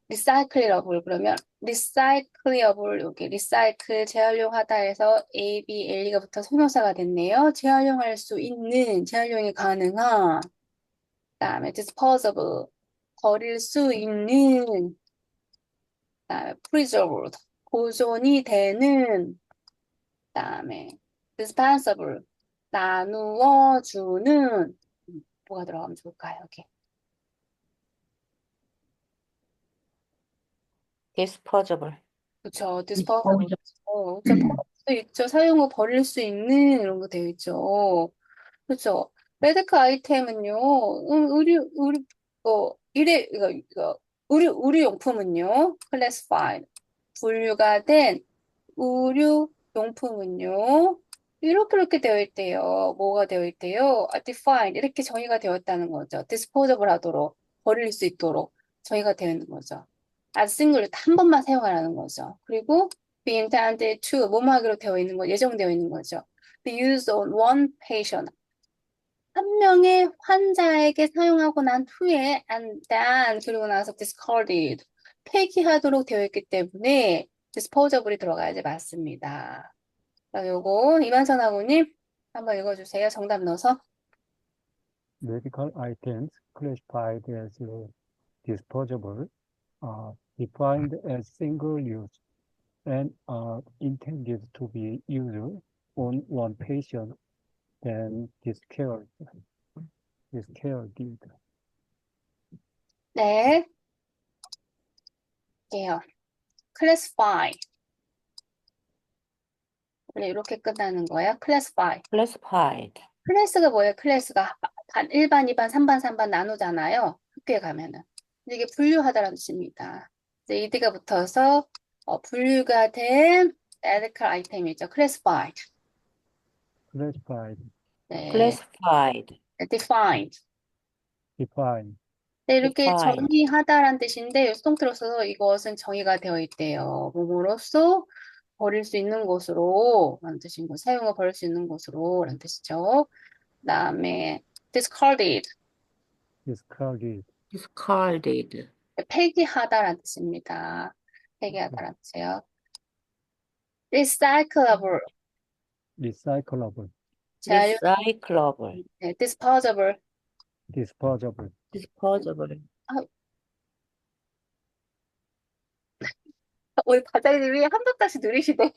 리사이클러블 그러면 리사이클러블 여기 리사이클 재활용하다 해서 A, B, L가 붙어 성명사가 됐네요. 재활용할 수 있는 재활용이 가능한 그다음에 disposable 버릴 수 있는 그다음에 preserved 보존이 되는 그다음에 dispensable 나누어 주는 뭐가 들어가면 좋을까요? 여기 Disposable. 그렇죠. disposable Disposable. 그렇죠. 버릴 수 있죠. 사용 후 버릴 수 있는 이런 거 되어 있죠. 그렇죠. 메디컬 아이템은요. 의류용품은요. classified 분류가 된 의류용품은요. 이렇게 되어 있대요. 뭐가 되어 있대요? defined 이렇게 정의가 되었다는 거죠. disposable 하도록 버릴 수 있도록 정의가 되어 있는 거죠. as single 한 번만 사용하라는 거죠. 그리고 be intended to 뭐뭐 하기로 되어 있는 거 예정되어 있는 거죠. be used on one patient 한 명의 환자에게 사용하고 난 후에 and then 그리고 나서 discarded 폐기하도록 되어 있기 때문에 disposable이 들어가야지 맞습니다. 자, 요거 이만선 학우님 한번 읽어주세요. 정답 넣어서. Medical items classified as disposable are defined as single use and are intended to be used on one patient than discarded. 네. 게요. classify. 원래 이렇게 끝나는 거예요. classify. classified. 클래스가 뭐예요? 클래스가 반 1반, 2반, 3반, 3반 나누잖아요. 학교에 가면은. 근데 이게 분류하다라는 뜻입니다. 이제 이드가 붙어서 분류가 된 medical 아이템이죠. classified. Classified, 네. classified. defined. defined, 네, 이렇게 defined. 정의하다라는 뜻인데 수동태로 써서 이것은 정의가 되어 있대요. 뭐뭐로써 버릴 수 있는 것으로 라는 뜻인 거. 사용을 버릴 수 있는 것으로 라는 뜻이죠. 그다음에 discarded. discarded, discarded. 폐기하다라는 뜻입니다. 폐기하다라는 뜻이에요. recyclable. recyclable, 재활용, recyclable. 네, disposable. disposable, disposable. 우리 과장님이 한 번씩 느리시네.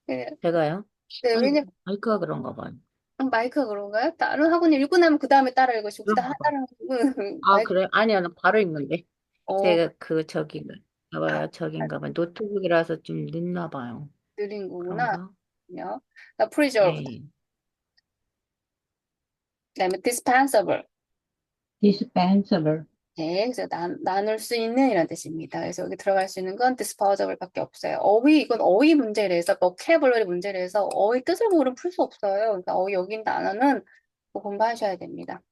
네, 제가요? 네, 아니, 왜냐면 마이크가 그런가 봐요. 마이크가 그런가요? 다른 학원님 읽고 나면 그 다음에 따라 읽으시고 그다음 그런가 봐. 다른 아, 마이크 그래? 아니야, 나 바로 읽는데. 어, 제가 봐봐요. 저긴가 봐요. 노트북이라서 좀 늦나 봐요. 느린 거구나. 그런가? preserved. 네. 그다음에 dispensable. dispensable, 네, 그래서 나눌 수 있는 이런 뜻입니다. 그래서 여기 들어갈 수 있는 건 disposable밖에 없어요. 이건 어휘 문제라서 vocabulary 문제라서 어휘 뜻을 모르면 풀 수 없어요. 그러니까 어휘 여기 있는 단어는 꼭 공부하셔야 됩니다.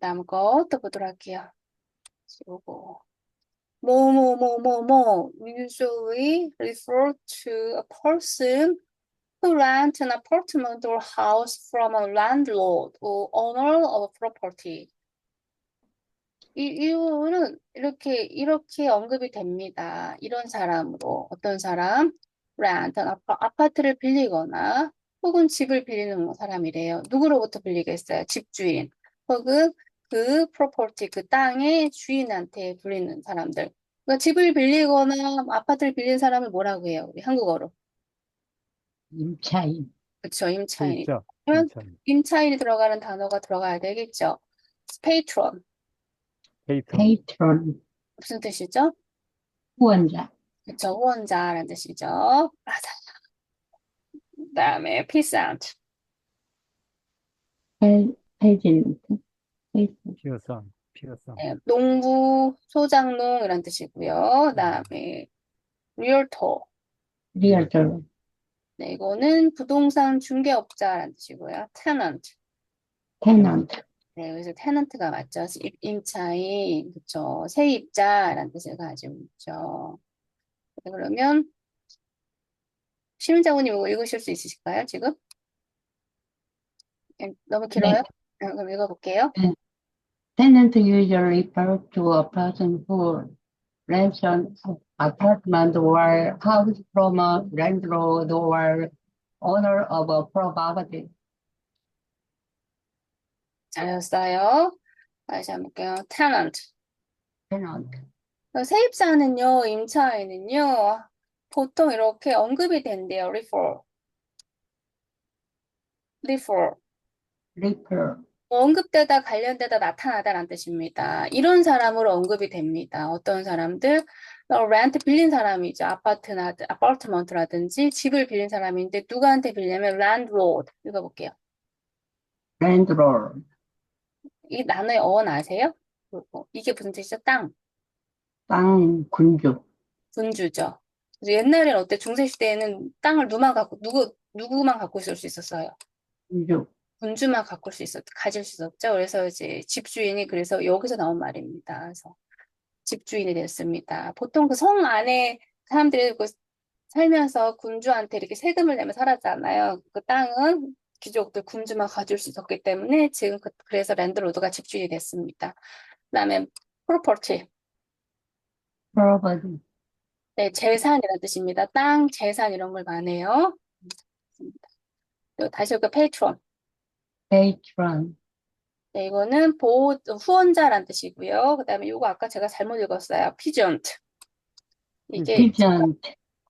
다음 거 또 보도록 할게요. 요거 뭐뭐뭐뭐뭐 usually refer to a person who rent an apartment or house from a landlord or owner of a property. 이유는 이렇게 언급이 됩니다. 이런 사람으로 어떤 사람 rent 아파트를 빌리거나 혹은 집을 빌리는 사람이래요. 누구로부터 빌리겠어요? 집주인 혹은 그 property 그 땅의 주인한테 빌리는 사람들. 그러니까 집을 빌리거나 아파트를 빌리는 사람을 뭐라고 해요? 우리 한국어로. 임차인, 그렇죠. 임차인이. 진짜, 그러면 임차인, 임차인이 들어가는 단어가 들어가야 되겠죠. patron patron, patron, 무슨 뜻이죠? 후원자, 그쵸, 후원자라는 뜻이죠. 맞아요. 그다음에 peasant, peasant, 피어상, 피어상, 네, 농부, 소장농 이런 뜻이고요. 그다음에 realtor, realtor, 네, 이거는 부동산 중개업자라는 뜻이고요. tenant, tenant, 네, 그래서 tenant가 맞죠. 임차인, 그쵸, 세입자라는 뜻을 가지고 있죠. 네, 그러면 시민장군님 이거 읽으실 수 있으실까요, 지금? 너무 길어요? 네, 그럼 읽어볼게요. tenant usually refer to a person who rents an apartment or house from a landlord or owner of a property. 잘했어요. 다시 한번 볼게요. tenant. tenant, 세입자는요, 임차인은요, 보통 이렇게 언급이 된대요. refer. refer, 언급되다, 관련되다, 나타나다라는 뜻입니다. 이런 사람으로 언급이 됩니다. 어떤 사람들? 렌트 빌린 사람이죠. 아파트먼트라든지 집을 빌린 사람인데 누구한테 빌리냐면 landlord. 읽어볼게요. landlord, 이 단어의 어원 아세요? 이게 무슨 뜻이죠? 땅, 군주, 분주죠. 그래서 옛날에는 어때? 중세시대에는 땅을 누구만 갖고 있을 수 있었어요. 군주, 군주만 가질 수 있었죠. 그래서 이제 집주인이 그래서 여기서 나온 말입니다. 그래서 집주인이 됐습니다. 보통 그 성 안에 사람들이 살면서 군주한테 이렇게 세금을 내면 살았잖아요. 그 땅은 귀족들 군주만 가질 수 있었기 때문에 지금 그래서 랜드로드가 집주인이 됐습니다. 그다음에 property. property, 네, 재산이라는 뜻입니다. 땅, 재산 이런 걸 말해요. 다시 볼게요. patron. patron, 네, 이거는 후원자란 뜻이고요. 그 다음에 이거 아까 제가 잘못 읽었어요. peasant. 이게 pigeon,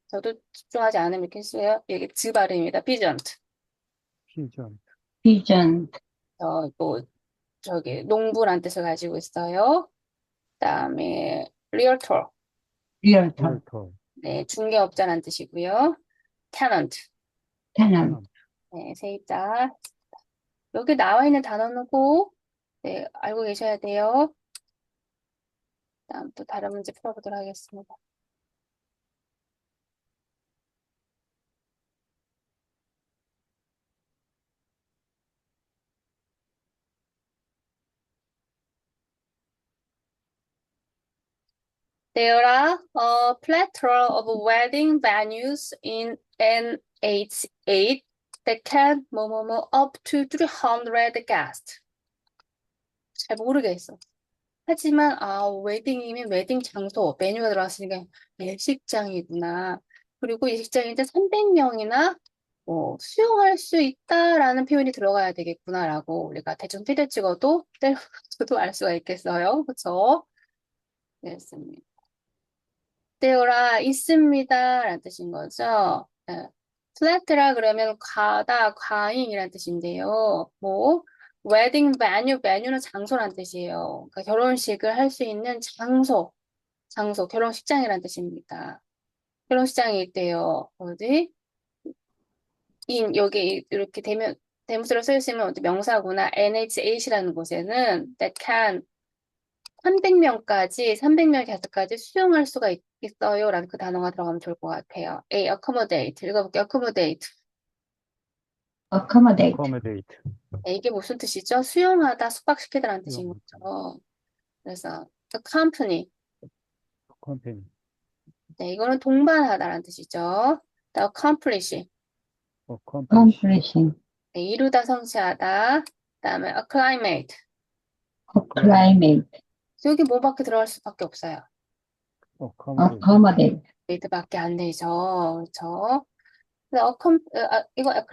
저도 집중하지 않으면 이렇게 써요. 이게 즈 발음입니다. peasant. pigeon, pigeon, 또 저기 농부란 뜻을 가지고 있어요. 그다음에 realtor. realtor, realtor, 네, 중개업자란 뜻이고요. tenant. tenant, 네, 세입자. 여기 나와 있는 단어는 꼭 네, 알고 계셔야 돼요. 다음 또 다른 문제 풀어보도록 하겠습니다. There are a plethora of wedding venues in NH8 that can 뭐뭐뭐 up to 300 guests. 잘 모르겠어. 하지만 웨딩이면 웨딩 장소 메뉴가 들어갔으니까 예식장이구나. 그리고 예식장이 이제 300명이나 수용할 수 있다라는 표현이 들어가야 되겠구나라고 우리가 대충 필드 찍어도 때려도 알 수가 있겠어요. 그렇죠? 그렇습니다. 때오라 있습니다라는 뜻인 거죠. 네. 플랫라 그러면 과다, 과잉이라는 뜻인데요. 웨딩 베뉴는 장소란 뜻이에요. 그러니까 결혼식을 할 수 있는 장소, 결혼식장이란 뜻입니다. 결혼식장이 있대요. 어디? 여기 이렇게 대문자로 써 있으면 명사구나. NH8이라는 곳에는 that can 300명 객석까지 수용할 수가 있어요. 라는 그 단어가 들어가면 좋을 것 같아요. A, accommodate. 읽어볼게요. accommodate. accommodate, accommodate, 네, 이게 무슨 뜻이죠? 수용하다, 숙박시키다라는 뜻인 수용하다. 거죠. 그래서 accompany. company, 네, 이거는 동반하다라는 뜻이죠. The accomplish. accomplish, accomplishing, 네, 이루다, 성취하다. 그다음에 acclimate. acclimate, 여기 뭐밖에 들어갈 수밖에 없어요. accommodate, accommodate, 메이트밖에 안 되죠. 그렇죠? 이거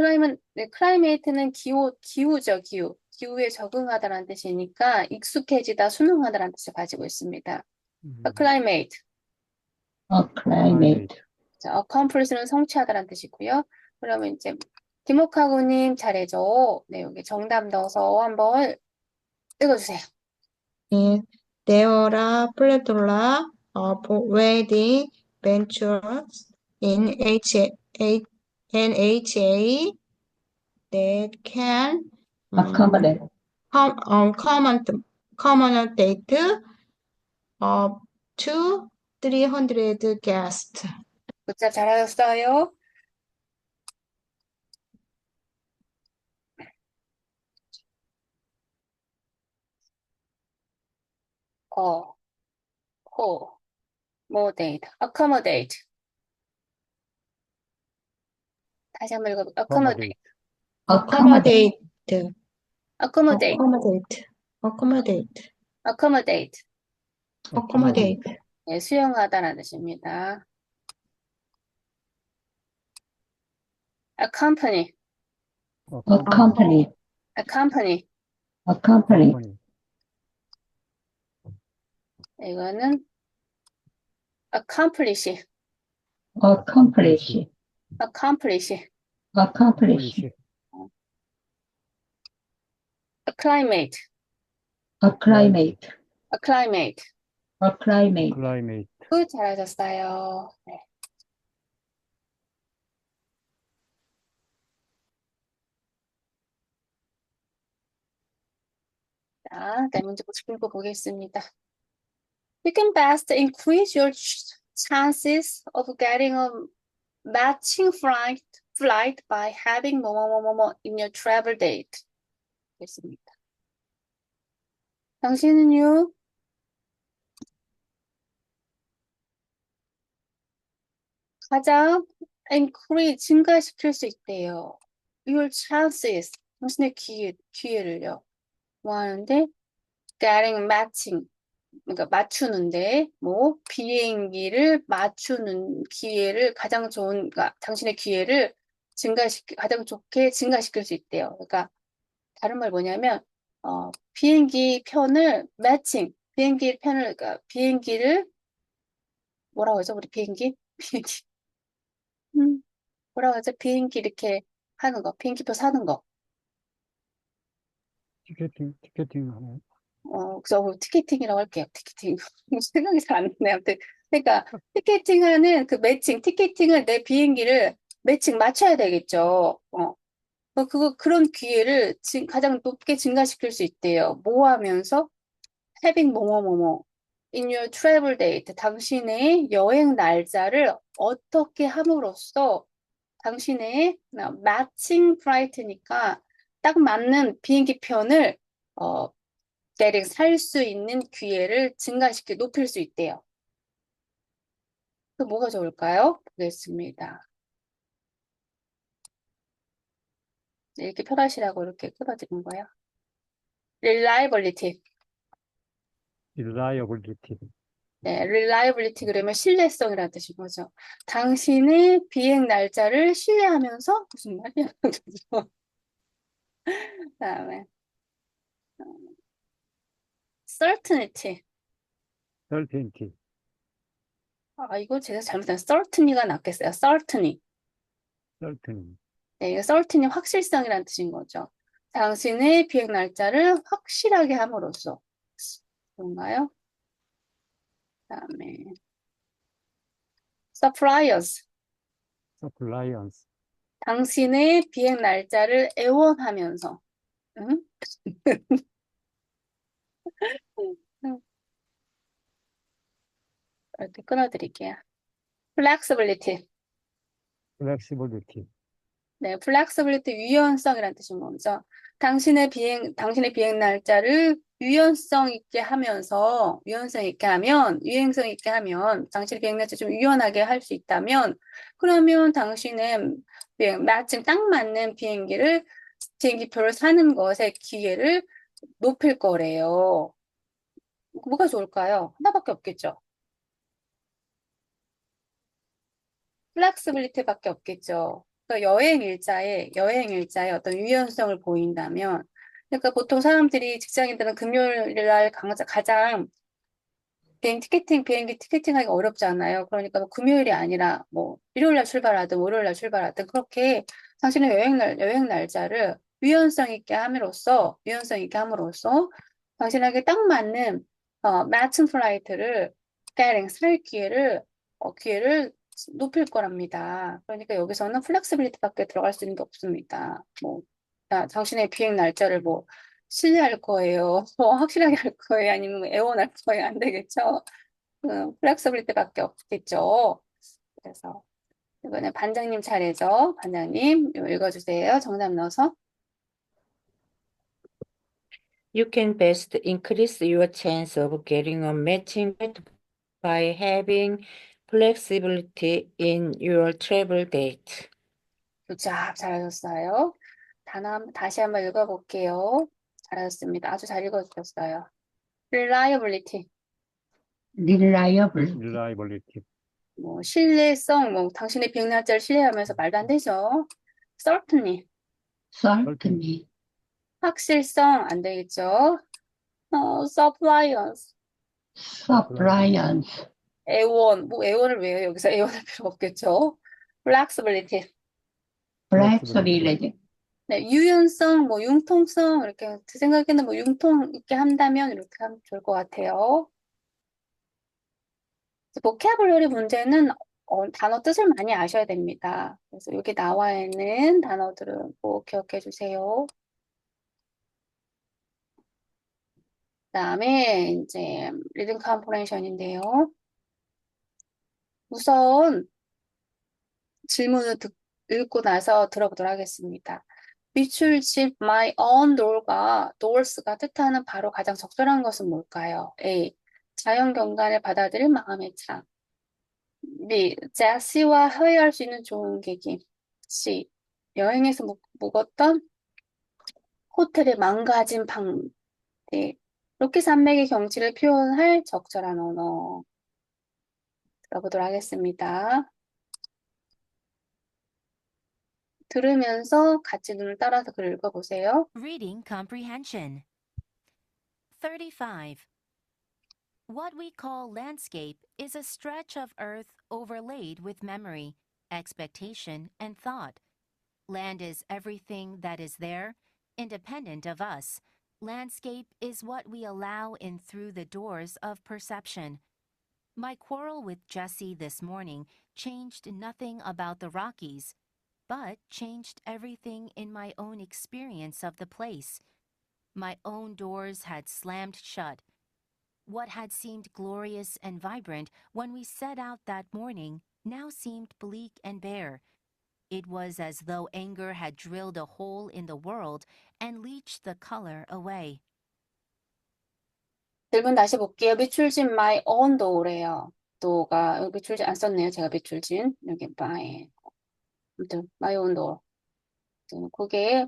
클라이메이트는 기후죠, 기후. 기후에 적응하다라는 뜻이니까 익숙해지다, 순응하다라는 뜻을 가지고 있습니다. 클라이메이트. acclimate. 자, accomplish는 성취하다라는 뜻이고요. 그러면 이제 김옥하고님 차례죠. 네, 여기 정답 넣어서 한번 읽어주세요. 예, there are plethora of wedding ventures in NHA that can accommodate, accommodate up to 300 guests. 문자 잘하셨어요. accommodate. 다시 한번 읽어볼게요. accommodate, accommodate, accommodate. Accommodate. 네, 수용하다라는 뜻입니다. accompany. accompany, accompany. accompany, 이거는 accomplish. accomplish, accomplish. accomplish, acclimate. acclimate, acclimate. acclimate. climate, 잘하셨어요. 네. 자, 네 문제 읽고 보겠습니다. You can best increase your chances of getting a matching flight by having 뭐뭐뭐뭐 in your travel date. 됐습니다. 당신은요? 가장 증가시킬 수 있대요. Your chances, 당신의 기회를요. 뭐 하는데? Getting matching, 그러니까 맞추는데, 비행기를 맞추는 기회를 가장 좋은, 그러니까 당신의 기회를 가장 좋게 증가시킬 수 있대요. 그러니까 다른 말 뭐냐면 비행기 편을 매칭, 비행기 편을, 그러니까 비행기를, 뭐라고 하죠? 우리 비행기? 비행기. 뭐라고 하죠? 비행기 이렇게 하는 거, 비행기표 사는 거. 티켓팅 하나요? 그래서 티켓팅이라고 할게요. 티켓팅. 생각이 잘 안 나네. 아무튼. 그러니까, 티켓팅하는 그 매칭, 티켓팅을 내 비행기를 매칭 맞춰야 되겠죠. 그런 기회를 가장 높게 증가시킬 수 있대요. 뭐 하면서? having 뭐뭐뭐뭐. in your travel date. 당신의 여행 날짜를 어떻게 함으로써 당신의 matching flight니까 딱 맞는 비행기 편을 getting 살 수 있는 기회를 높일 수 있대요. 그 뭐가 좋을까요? 보겠습니다. 네, 이렇게 편하시라고 이렇게 끊어드린 거예요. reliability. reliability. 네, reliability 그러면 신뢰성이라는 뜻인 거죠. 당신의 비행 날짜를 신뢰하면서 무슨 말이야? 그다음에 certainty. certainty. 이거 제가 잘못한 certainty가 낫겠어요. certainty. certain. 네, 이거 certainty 확실성이라는 뜻인 거죠. 당신의 비행 날짜를 확실하게 함으로써. 그런가요? 그다음에 suppliers. compliance. 당신의 비행 날짜를 애원하면서. 응? 이렇게 끊어드릴게요. flexibility. flexibility. 네, flexibility 유연성이라는 뜻인 거죠. 당신의 비행 날짜를 유연성 있게 하면, 유행성 있게 하면, 당신의 비행 날짜 좀 유연하게 할 수 있다면, 그러면 당신의 마침 딱 맞는 비행기표를 사는 것의 기회를 높일 거래요. 뭐가 좋을까요? 하나밖에 없겠죠. 플렉스빌리티밖에 없겠죠. 그러니까 여행 일자에 어떤 유연성을 보인다면, 그러니까 보통 사람들이 직장인들은 금요일 날 가장 비행기 티켓팅하기 어렵잖아요. 그러니까 뭐 금요일이 아니라 뭐 일요일 날 출발하든 월요일 날 출발하든 그렇게 당신의 여행 날짜를 유연성 있게 함으로써 당신에게 딱 맞는 맞춤 플라이트를 살 기회를 높일 거랍니다. 그러니까 여기서는 플렉시빌리티밖에 들어갈 수 있는 게 없습니다. 당신의 비행 날짜를 신뢰할 거예요. 확실하게 할 거예요. 아니면 애원할 거예요. 안 되겠죠. 플렉서빌리티밖에 없겠죠. 그래서 이번에 반장님 차례죠. 반장님 이거 읽어주세요. 정답 넣어서. You can best increase your chance of getting a matching rate by having flexibility in your travel date. 굿잡 잘하셨어요. 다시 한번 읽어볼게요. 잘하셨습니다. 아주 잘 읽어주셨어요. reliability, reliable, reliability. 신뢰성, 당신의 비행 날짜를 신뢰하면서 말도 안 되죠. certainty, certainty, 확실성 안 되겠죠. suppliers, compliance, 애원을 왜 해요? 여기서 애원할 필요 없겠죠. flexibility, flexibility, 네, 유연성, 융통성 이렇게 제 생각에는 융통 있게 한다면 이렇게 하면 좋을 것 같아요. 보캐블러리 문제는 단어 뜻을 많이 아셔야 됩니다. 그래서 여기 나와 있는 단어들은 꼭 기억해 주세요. 그다음에 이제 리딩 컴프레hension인데요. 우선 질문을 읽고 나서 들어보도록 하겠습니다. 미출집 my own doors가 뜻하는 바로 가장 적절한 것은 뭘까요? A. 자연 경관을 받아들일 마음의 창. B. 제시와 화해할 수 있는 좋은 계기. C. 여행에서 묵었던 호텔의 망가진 방. D. 로키 산맥의 경치를 표현할 적절한 언어. 들어보도록 하겠습니다. 들으면서 같이 눈을 따라서 글을 읽어보세요. Reading comprehension. 35. What we call landscape is a stretch of earth overlaid with memory, expectation, and thought. Land is everything that is there, independent of us. Landscape is what we allow in through the doors of perception. My quarrel with Jessie this morning changed nothing about the Rockies, but changed everything in my own experience of the place. My own doors had slammed shut. What had seemed glorious and vibrant when we set out that morning now seemed bleak and bare. It was as though anger had drilled a hole in the world and leached the color away. 질문 다시 볼게요. 밑줄진 my own door래요. door가 여기 밑줄진 안 썼네요. 제가 밑줄진 여기 my 아무튼 my own door. 그게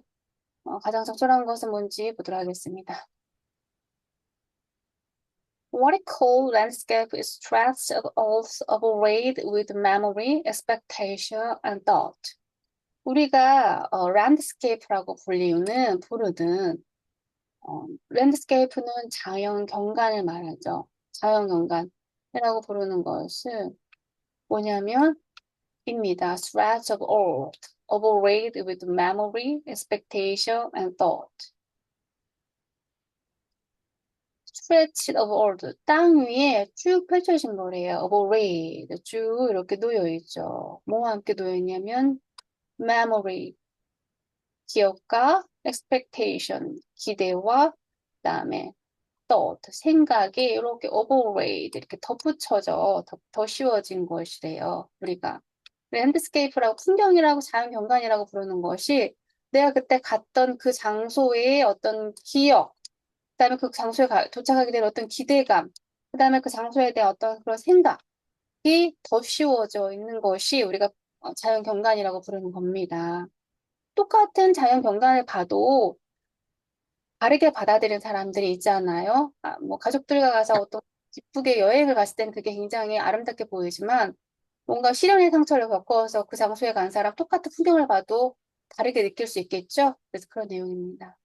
가장 적절한 것은 뭔지 보도록 하겠습니다. What I call landscape is stretched of overlaid with memory, expectation, and thought. 우리가 landscape라고 부르는 landscape는 자연 경관을 말하죠. 자연 경관이라고 부르는 것은 뭐냐면 입니다. Stretch of earth, overlaid with memory, expectation, and thought. Stretch of earth, 땅 위에 쭉 펼쳐진 거래요. overlaid, 쭉 이렇게 놓여 있죠. 뭐와 함께 놓여 있냐면 memory, 기억과 expectation, 기대와 그다음에 thought, 생각이 이렇게 overlaid, 이렇게 덧붙여져 더 씌워진 것이래요. 우리가 랜드스케이프라고 풍경이라고 자연 경관이라고 부르는 것이 내가 그때 갔던 그 장소의 어떤 기억, 그다음에 그 장소에 도착하게 된 어떤 기대감, 그다음에 그 장소에 대한 어떤 그런 생각이 더 씌워져 있는 것이 우리가 자연 경관이라고 부르는 겁니다. 똑같은 자연 경관을 봐도 다르게 받아들이는 사람들이 있잖아요. 뭐 가족들과 가서 어떤 기쁘게 여행을 갔을 땐 그게 굉장히 아름답게 보이지만 뭔가 시련의 상처를 겪어서 그 장소에 간 사람 똑같은 풍경을 봐도 다르게 느낄 수 있겠죠? 그래서 그런 내용입니다.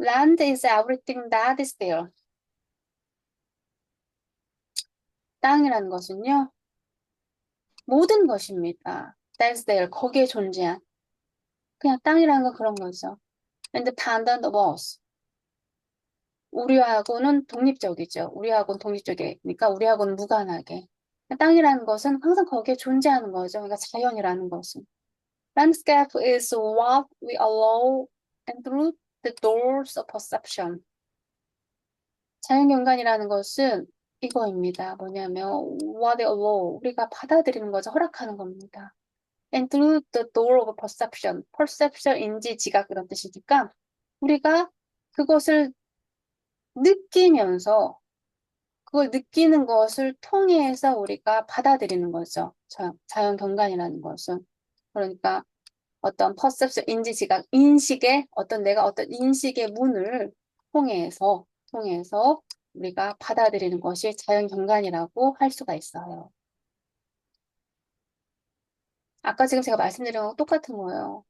Land is everything that is there. 땅이라는 것은요, 모든 것입니다. That's there. 거기에 존재한. 그냥 땅이라는 건 그런 거죠. Independent of us. 우리하고는 독립적이죠. 우리하고는 독립적이니까 우리하고는 무관하게. 땅이라는 것은 항상 거기에 존재하는 거죠. 그러니까 자연이라는 것은. Landscape is what we allow and through the doors of perception. 자연경관이라는 것은 이거입니다. 뭐냐면 what we allow, 우리가 받아들이는 거죠. 허락하는 겁니다. And through the door of perception. perception, 인지, 지각 이런 뜻이니까 우리가 그것을 느끼면서 그걸 느끼는 것을 통해서 우리가 받아들이는 거죠. 자연 경관이라는 것은. 그러니까 어떤 perception, 인지, 지각, 인식의 내가 어떤 인식의 문을 통해서 우리가 받아들이는 것이 자연 경관이라고 할 수가 있어요. 아까 지금 제가 말씀드린 거랑 똑같은 거예요.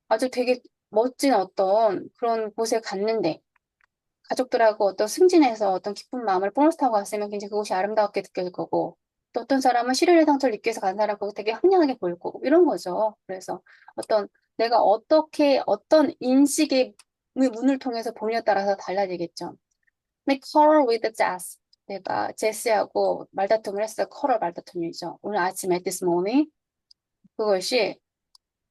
아주 되게 멋진 어떤 그런 곳에 갔는데, 가족들하고 어떤 승진해서 어떤 기쁜 마음을 보너스 타고 갔으면 굉장히 그곳이 아름답게 느껴질 거고, 또 어떤 사람은 시련의 상처를 느끼서 간 사람, 거기 되게 황량하게 보일 거고, 이런 거죠. 그래서 내가 어떤 인식의 문을 통해서 보느냐에 따라서 달라지겠죠. Make quarrel with Jess. 내가 제시하고 말다툼을 했어요. quarrel 말다툼이죠. 오늘 아침에 this morning. 그것이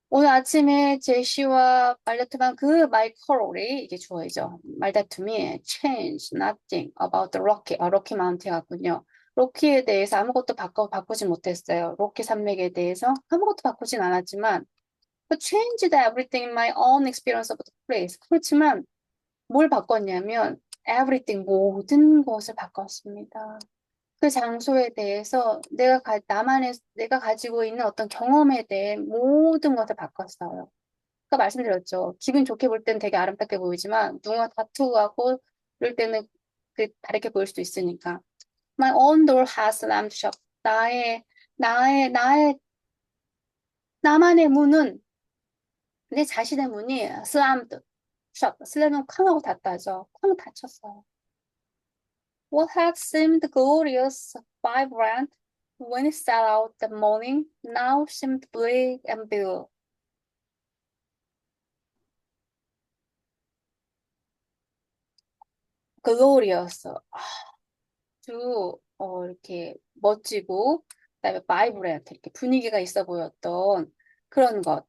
오늘 아침에 제시와 말다툼한 그 my quarrel이 이게 주어이죠. 말다툼이 change nothing about the Rocky Mountain 같군요. 로키에 대해서 아무것도 바꾸지 못했어요. 로키 산맥에 대해서 아무것도 바꾸진 않았지만 changed everything in my own experience of the place. 그렇지만 뭘 바꿨냐면 everything, 모든 것을 바꿨습니다. 그 장소에 대해서 내가 가지고 있는 어떤 경험에 대해 모든 것을 바꿨어요. 아까 말씀드렸죠. 기분 좋게 볼 때는 되게 아름답게 보이지만 누군가 다투고 이럴 때는 다르게 보일 수도 있으니까. My own door has slammed shut. 나만의 문은 내 자신의 문이 slammed shut. 슬램은 쾅 하고 닫다죠. 쾅 닫혔어요. What had seemed glorious, vibrant when it set out that morning now seemed bleak and bitter. glorious. 아주 이렇게 멋지고 그다음에 vibrant 이렇게 분위기가 있어 보였던 그런 것.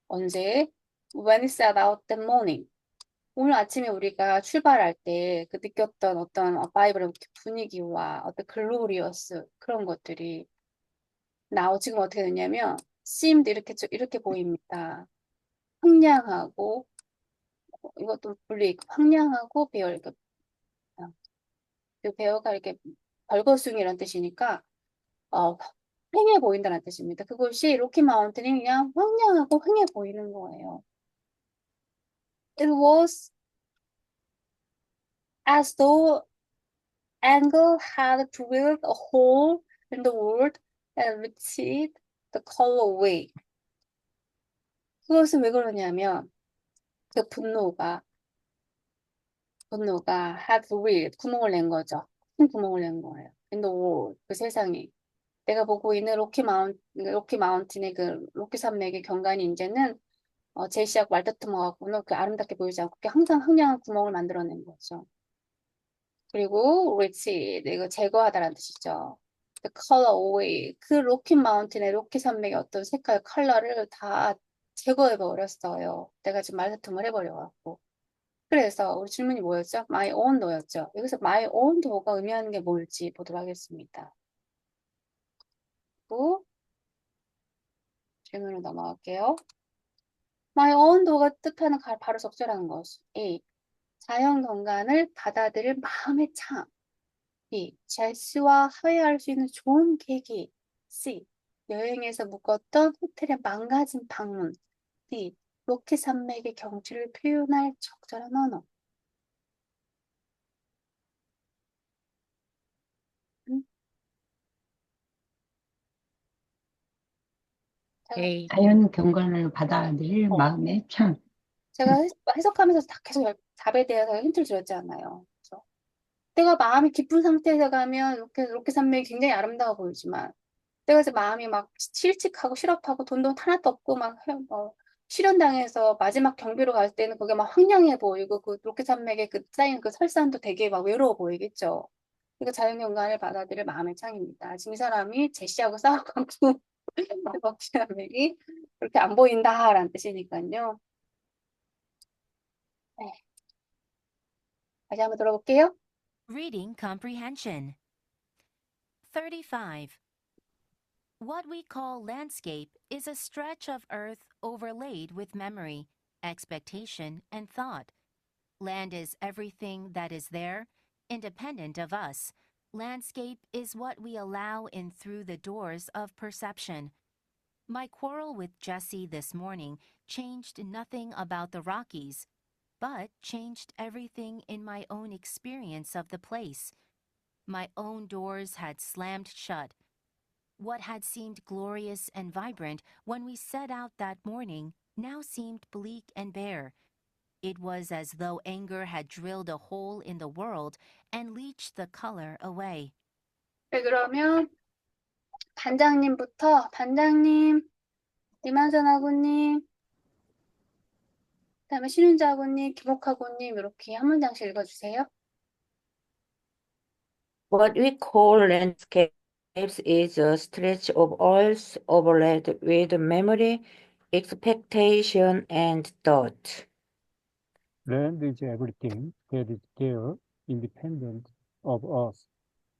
언제? When it set out that morning. 오늘 아침에 우리가 출발할 때 그 느꼈던 어떤 vibrant 분위기와 어떤 glorious 그런 것들이 now 지금 어떻게 됐냐면 seemed 이렇게 보입니다. 황량하고 이것도 bleak 황량하고 베어 이렇게 베어가 이렇게 벌거숭이 이런 뜻이니까 휑해 보인다는 뜻입니다. 그것이 로키 마운틴이 그냥 황량하고 휑해 보이는 거예요. It was as though anger had drilled a hole in the wood and lifted the color away. 그것은 왜 그러냐면 그 분노가 had drilled 구멍을 낸 거죠. 큰 구멍을 낸 거예요. in the world 그 세상에. 내가 보고 있는 로키 마운틴의 그 로키 산맥의 경관이 이제는 제시하고 말다툼하고는 그 아름답게 보이지 않고 항상 황량한 구멍을 만들어낸 거죠. 그리고 리치 이거 제거하다라는 뜻이죠. The color away 그 로키 마운틴의 로키 산맥의 어떤 색깔 컬러를 다 제거해 버렸어요. 내가 지금 말다툼을 해버려갖고. 그래서 우리 질문이 뭐였죠? My own door였죠. 여기서 my own door가 의미하는 게 뭘지 보도록 하겠습니다. 또 질문으로 넘어갈게요. My own door가 뜻하는 바로 적절한 것이 A. 자연 경관을 받아들일 마음의 창. B. 제스와 화해할 수 있는 좋은 계기. C. 여행에서 묵었던 호텔의 망가진 방문. D. 로키 산맥의 경치를 표현할 적절한 언어. A. 자연 경관을 받아들일 마음의 창. 제가 해석하면서 계속 답에 대해서 힌트를 드렸지 않나요? 그래서 내가 마음이 기쁜 상태에서 가면 로키 산맥이 굉장히 아름다워 보이지만 내가 이제 마음이 막 실직하고 실업하고 돈도 하나도 없고 막 실현당해서 마지막 경비로 갈 때는 그게 막 황량해 보이고 그 로키 산맥에 그 쌓인 그 설산도 되게 막 외로워 보이겠죠. 그러니까 자연경관을 받아들일 마음의 창입니다. 지금 이 사람이 제시하고 싸워갖고 로키 산맥이 그렇게 안 보인다라는 뜻이니까요. 네. 다시 한번 들어볼게요. Reading comprehension. 35. What we call landscape is a stretch of earth overlaid with memory, expectation, and thought. Land is everything that is there, independent of us. Landscape is what we allow in through the doors of perception. My quarrel with Jessie this morning changed nothing about the Rockies, but changed everything in my own experience of the place. My own doors had slammed shut. What had seemed glorious and vibrant when we set out that morning now seemed bleak and bare. It was as though anger had drilled a hole in the world and leached the color away. 네, 그러면 반장님, 이만선 아구님, 그다음에 신윤자 아구님, 김옥하 아구님 이렇게 한 문장씩 읽어주세요. What we call landscapes is a stretch of earth overlaid with memory, expectation, and thought. Land is everything that is there, independent of us.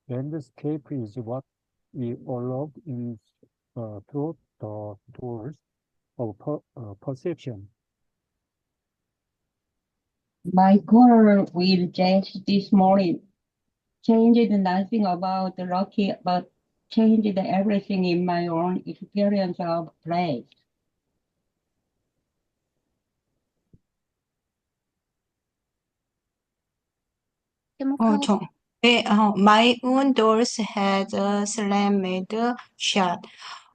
Landscape is what we allow in through the doors of perception. My quarrel with Jess this morning changed nothing about the Rocky, but changed everything in my own experience of place. My own doors had slammed shut.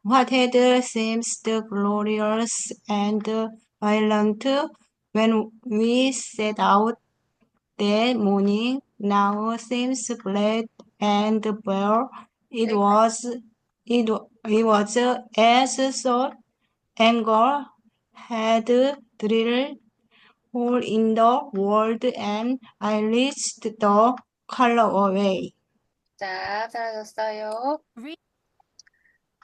what had seemed glorious and violent when we set out that morning now seems flat and bare. It was as though anger had drilled hole in the world and I reached the color away. 자, 사라졌어요. Read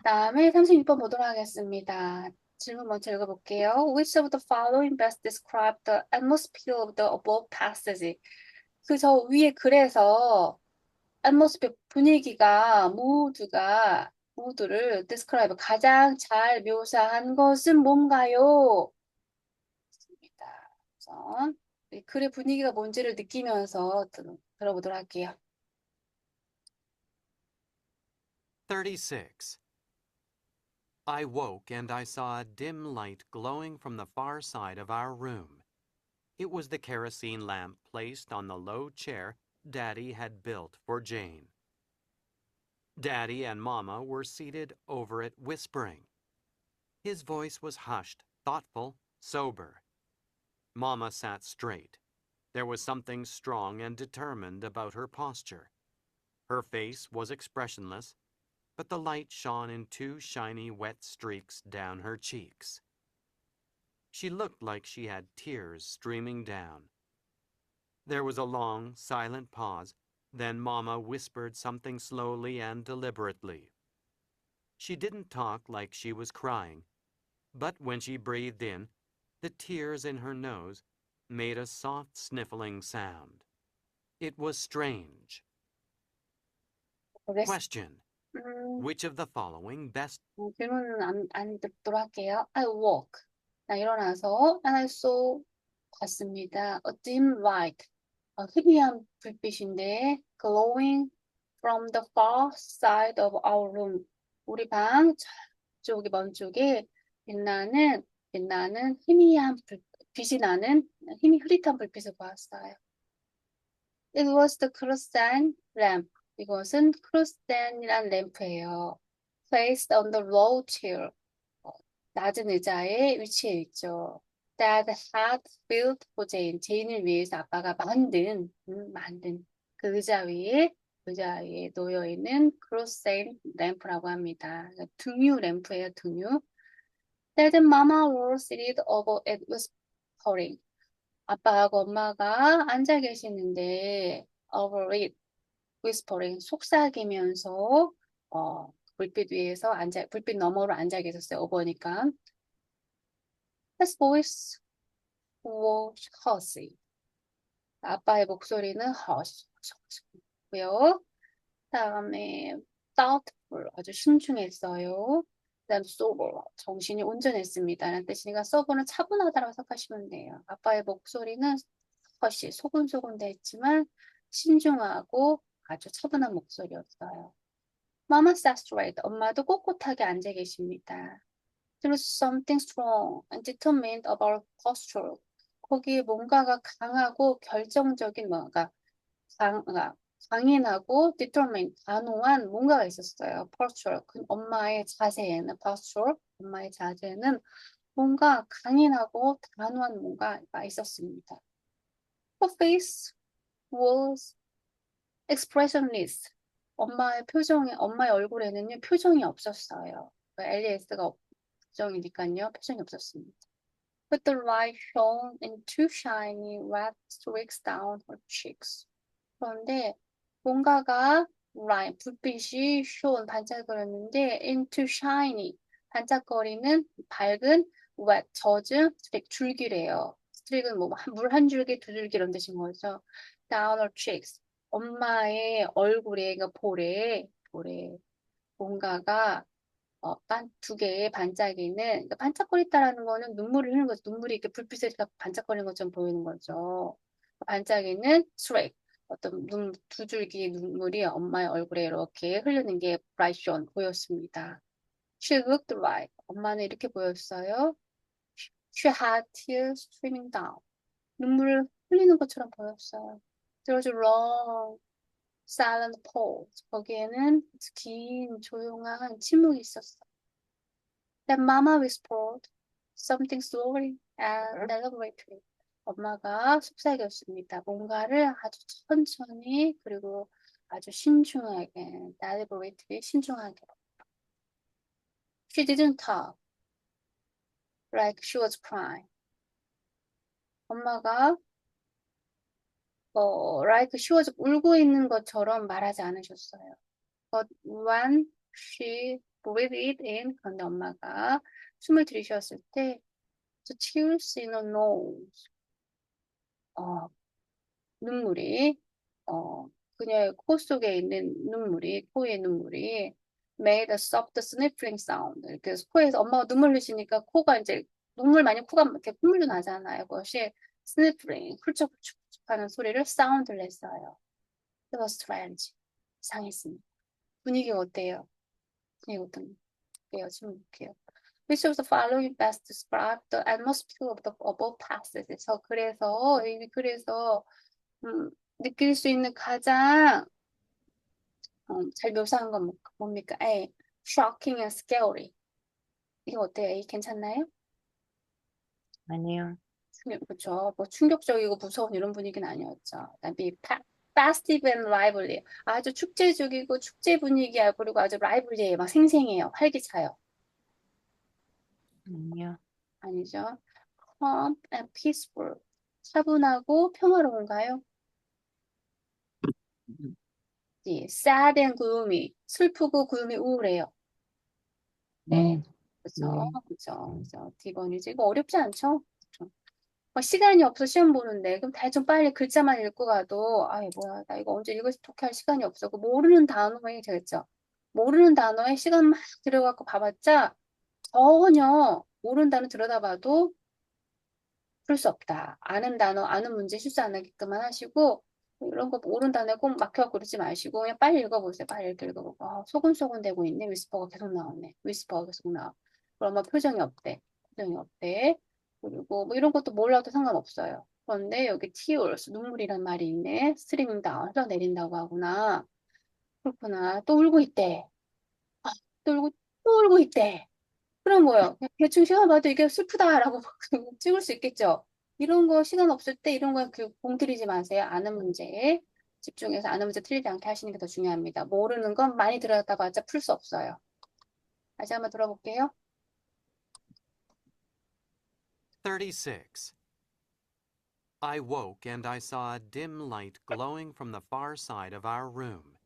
다음에 36번 보도록 하겠습니다. 질문 먼저 읽어볼게요. Which of the following best describe the atmosphere of the above passage? 그 저 위에 글에서 atmosphere 분위기가 모두를 describe 가장 잘 묘사한 것은 뭔가요? 입니다. 우선 이 글의 분위기가 뭔지를 느끼면서 들어보도록 할게요. 36. I woke and I saw a dim light glowing from the far side of our room. It was the kerosene lamp placed on the low chair Daddy had built for Jane. Daddy and Mama were seated over it whispering. His voice was hushed, thoughtful, sober. Mama sat straight. There was something strong and determined about her posture. Her face was expressionless, but the light shone in two shiny wet streaks down her cheeks. She looked like she had tears streaming down. There was a long, silent pause, then Mama whispered something slowly and deliberately. She didn't talk like she was crying, but when she breathed in, the tears in her nose made a soft sniffling sound. It was strange. Question. Which of the following best 질문은 안 듣도록 할게요. I woke. 나 일어나서 and I saw 봤습니다. A dim light. 희미한 불빛인데 glowing from the far side of our room. 우리 방 저쪽에 먼 쪽에 빛나는 희미한 빛이 나는 흐릿한 불빛을 보았어요. It was the kerosene lamp. 이것은 크루스텐이란 램프예요. Placed on the low chair. 낮은 의자에 위치해 있죠. That had built for Jane. 제인을 위해서 아빠가 만든 그 의자 위에 놓여 있는 크루센 램프라고 합니다. 등유 램프예요, 등유. Dad and Mama were seated over it whispering. 아빠하고 엄마가 앉아 계시는데 over it whispering 속삭이면서 불빛 너머로 앉아 계셨어요. 오버니까. His voice was husky. 아빠의 목소리는 허스고요. 다음에 thoughtful 아주 신중했어요. 그다음 sober 정신이 온전했습니다. 라는 뜻이니까 sober는 차분하다라고 생각하시면 돼요. 아빠의 목소리는 허시 소곤소곤 했지만 신중하고 아주 차분한 목소리였어요. Mama sat straight. 엄마도 꼿꼿하게 앉아 계십니다. There was something strong and determined about posture. 거기에 뭔가가 강하고 결정적인 강인하고 determined, 단호한 뭔가가 있었어요. posture. 그 엄마의 자세에는 posture, 엄마의 자세는 뭔가 강인하고 단호한 뭔가가 있었습니다. Her face was expressionless. 엄마의 얼굴에는요, 표정이 없었어요. 엘리에스가 표정이니까요, 표정이 없었습니다. But the light shone in two shiny red streaks down her cheeks. 그런데 뭔가가 불빛이 shone 반짝거렸는데 into shiny 반짝거리는 밝은 wet 젖은 streak 줄기래요. streak은 물 한 줄기, 두 줄기 이런 뜻인 거죠. down her cheeks 엄마의 얼굴에 볼에 뭔가가 두 개의 반짝이는 그러니까 반짝거렸다라는 거는 눈물을 흐르는 거죠. 눈물이 이렇게 불빛에 반짝거리는 것처럼 보이는 거죠. 반짝이는 스트레이트 어떤 두 줄기의 눈물이 엄마의 얼굴에 이렇게 흐르는 게 bright shone 보였습니다. She looked like 엄마는 이렇게 보였어요. She had tears streaming down. 눈물을 흘리는 것처럼 보였어요. There was a long silent pause. 거기에는 긴 조용한 침묵이 있었어요. Then Mama whispered something slowly and deliberately. 엄마가 속삭였습니다. 뭔가를 아주 천천히 그리고 아주 신중하게, deliberately 신중하게. She didn't talk like she was crying. 엄마가 like she was 울고 있는 것처럼 말하지 않으셨어요. But when she breathed in, 그런데 엄마가 숨을 들이쉬었을 때, the tears in her nose, 눈물이, 그녀의 코 속에 있는 눈물이, 코의 눈물이 made a soft sniffling sound. 이렇게 코에서 엄마가 눈물 흘리시니까 코가 이제 눈물 많이 코가 이렇게 콧물도 나잖아요. 그것이 sniffling, 훌쩍훌쩍하는 소리를 사운드를 냈어요. It was strange. 이상했습니다. 분위기가 어때요? 분위기 어때요? 지금 볼게요. Which of the following best describe the atmosphere of the above passage? 그래서 느낄 수 있는 가장 잘 묘사한 건 뭡니까? A. Shocking and scary. 이거 어때요? A 괜찮나요? 아니요. 그렇죠. 뭐 충격적이고 무서운 이런 분위기는 아니었죠. 그다음 B. Festive and lively. 아주 축제적이고 축제 분위기야. 그리고 아주 lively해요. 막 생생해요. 활기차요. 아니요. 아니죠. Calm and peaceful. 차분하고 평화로운가요? 예, sad and gloomy. 슬프고 gloomy 우울해요. 네. 그렇죠. 그렇죠. D번이지. 이거 어렵지 않죠? 그렇죠. 시간이 없어 시험 보는데 그럼 대충 빨리 글자만 읽고 가도 아이 뭐야 나 이거 언제 읽어서 독해할 시간이 없어. 그 모르는 단어에 되겠죠. 모르는 단어에 시간 막 들여갖고 봐봤자 전혀 모르는 단어 들여다봐도 풀 수 없다. 아는 단어, 아는 문제 실수 안 하게끔만 하시고 이런 거 모르는 단어에 꼭 막혀갖고 그러지 마시고 그냥 빨리 읽어보세요. 빨리 이렇게 읽어보고 소근소근 되고 있네. 위스퍼가 계속 나오네. 위스퍼가 계속 나와. 그럼 엄마 표정이 없대. 표정이 없대. 그리고 뭐 이런 것도 몰라도 상관없어요. 그런데 여기 tears, 눈물이란 말이 있네. streaming down, 흘러내린다고 하구나. 그렇구나. 또 울고 있대. 또 울고 있대. 그럼 뭐요? 그냥 대충 시간 봐도 이게 슬프다라고 찍을 수 있겠죠. 이런 거 시간 없을 때 이런 거 공들이지 마세요. 아는 문제에 집중해서 아는 문제 틀리지 않게 하시는 게 더 중요합니다. 모르는 건 많이 들었다봤자 풀 수 없어요. 다시 한번 들어볼게요. 36. I woke and I saw a dim light glowing from the far side of our room.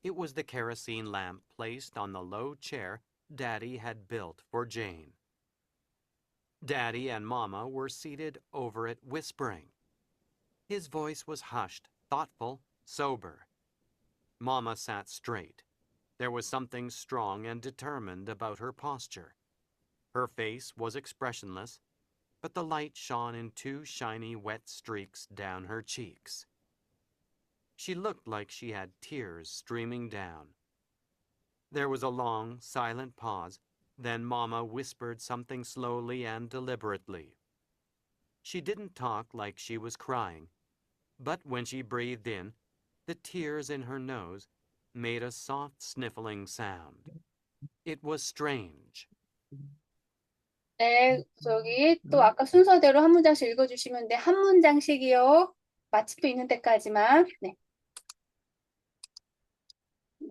It was the kerosene lamp placed on the low chair Daddy had built for Jane. Daddy and Mama were seated over it whispering. His voice was hushed, thoughtful, sober. Mama sat straight. There was something strong and determined about her posture. Her face was expressionless, but the light shone in two shiny wet streaks down her cheeks. She looked like she had tears streaming down. There was a long, silent pause. Then Mama whispered something slowly and deliberately. She didn't talk like she was crying, but when she breathed in, the tears in her nose made a soft sniffling sound. It was strange. 네, 저기 또 아까 순서대로 한 문장씩 읽어주시면 돼. 한 문장씩이요. 마침표 있는 데까지만. 네.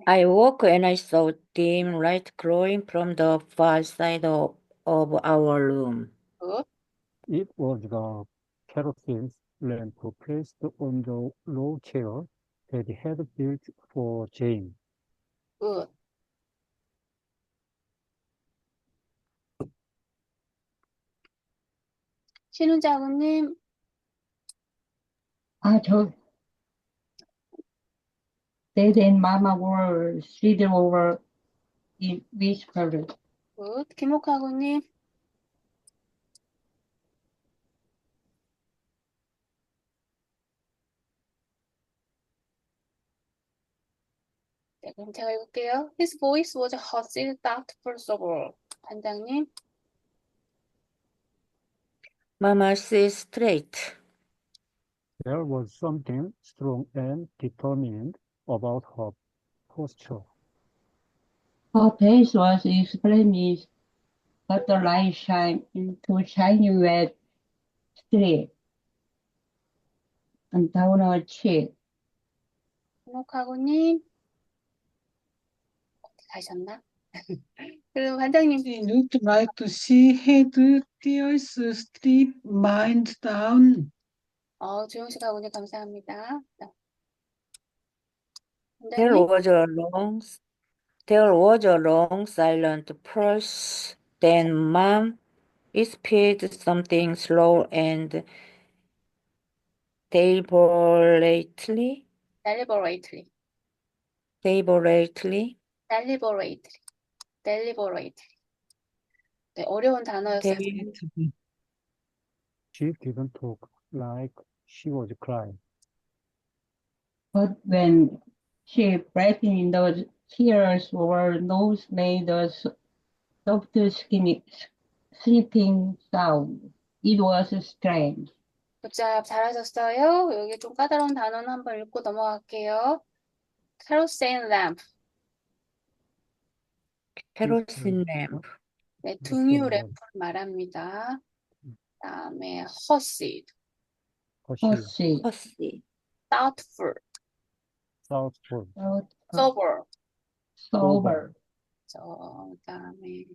I woke and I saw dim light glowing from the far side of our room. 굿. It was the kerosene lamp placed on the low chair that had built for Jane. 굿. 신훈자군님, Dad and Mama were seated over it whispered. 굿. 김옥하군님, 네, 그럼 제가 읽을게요. His voice was husky, thoughtful. 반장님, Mama sat straight. There was something strong and determined about her posture. Her face was expressionless, but the light shine into shiny wet street and down her cheek. 한옥하고님 가셨나? 그리고 반장님 She looked like she had tears stream mined down. 조용식 하고님 감사합니다. There 반장님 was a long, there was a long silent pause. Then Mom whispered something slow and deliberately. deliberately, Deliberately. deliberately, deliberately. 네, 어려운 단어였어요. She didn't talk like she was crying. But when she breathed in, those tears were nose made a soft skinny snipping sound. It was strange. 굿잡 잘하셨어요. 여기 좀 까다로운 단어는 한번 읽고 넘어갈게요. kerosene lamp, Kerosene lamp. 네, 등유 램프를 말합니다. 그다음에 hushed, Hussy, Hussy. thoughtful, Southpole, sober, sober, 그다음에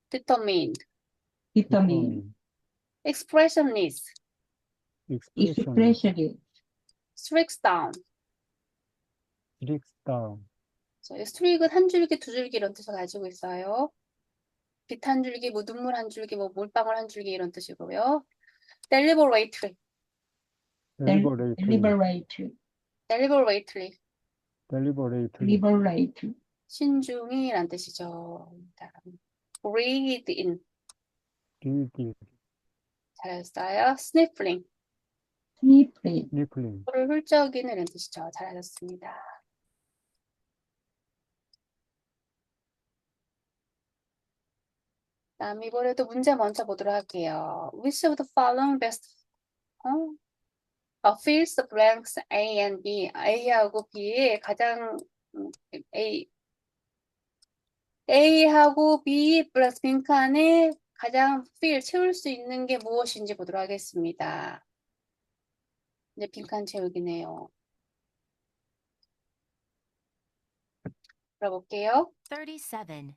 determined, determined, expressionist, expressionist, strict down. strict down, 스트릭은 한 줄기, 두 줄기 이런 뜻을 가지고 있어요. 빛 한 줄기, 뭐 눈물 한 줄기, 뭐 물방울 한 줄기 이런 뜻이고요. deliberately, deliberately, deliberately, deliberately, 신중히란 뜻이죠. 다음, breathe in, breathing, 잘했어요. sniffling, sniffling, sniffling, 코를 훌쩍이는 이런 뜻이죠. 잘하셨습니다. 다음 이번에도 문제 먼저 보도록 할게요. Which of the following best fills the blanks A and B. A하고 B의 가장 A하고 B 플러스 빈칸에 가장 fill 채울 수 있는 게 무엇인지 보도록 하겠습니다. 이제 빈칸 채우기네요. 들어볼게요. 37.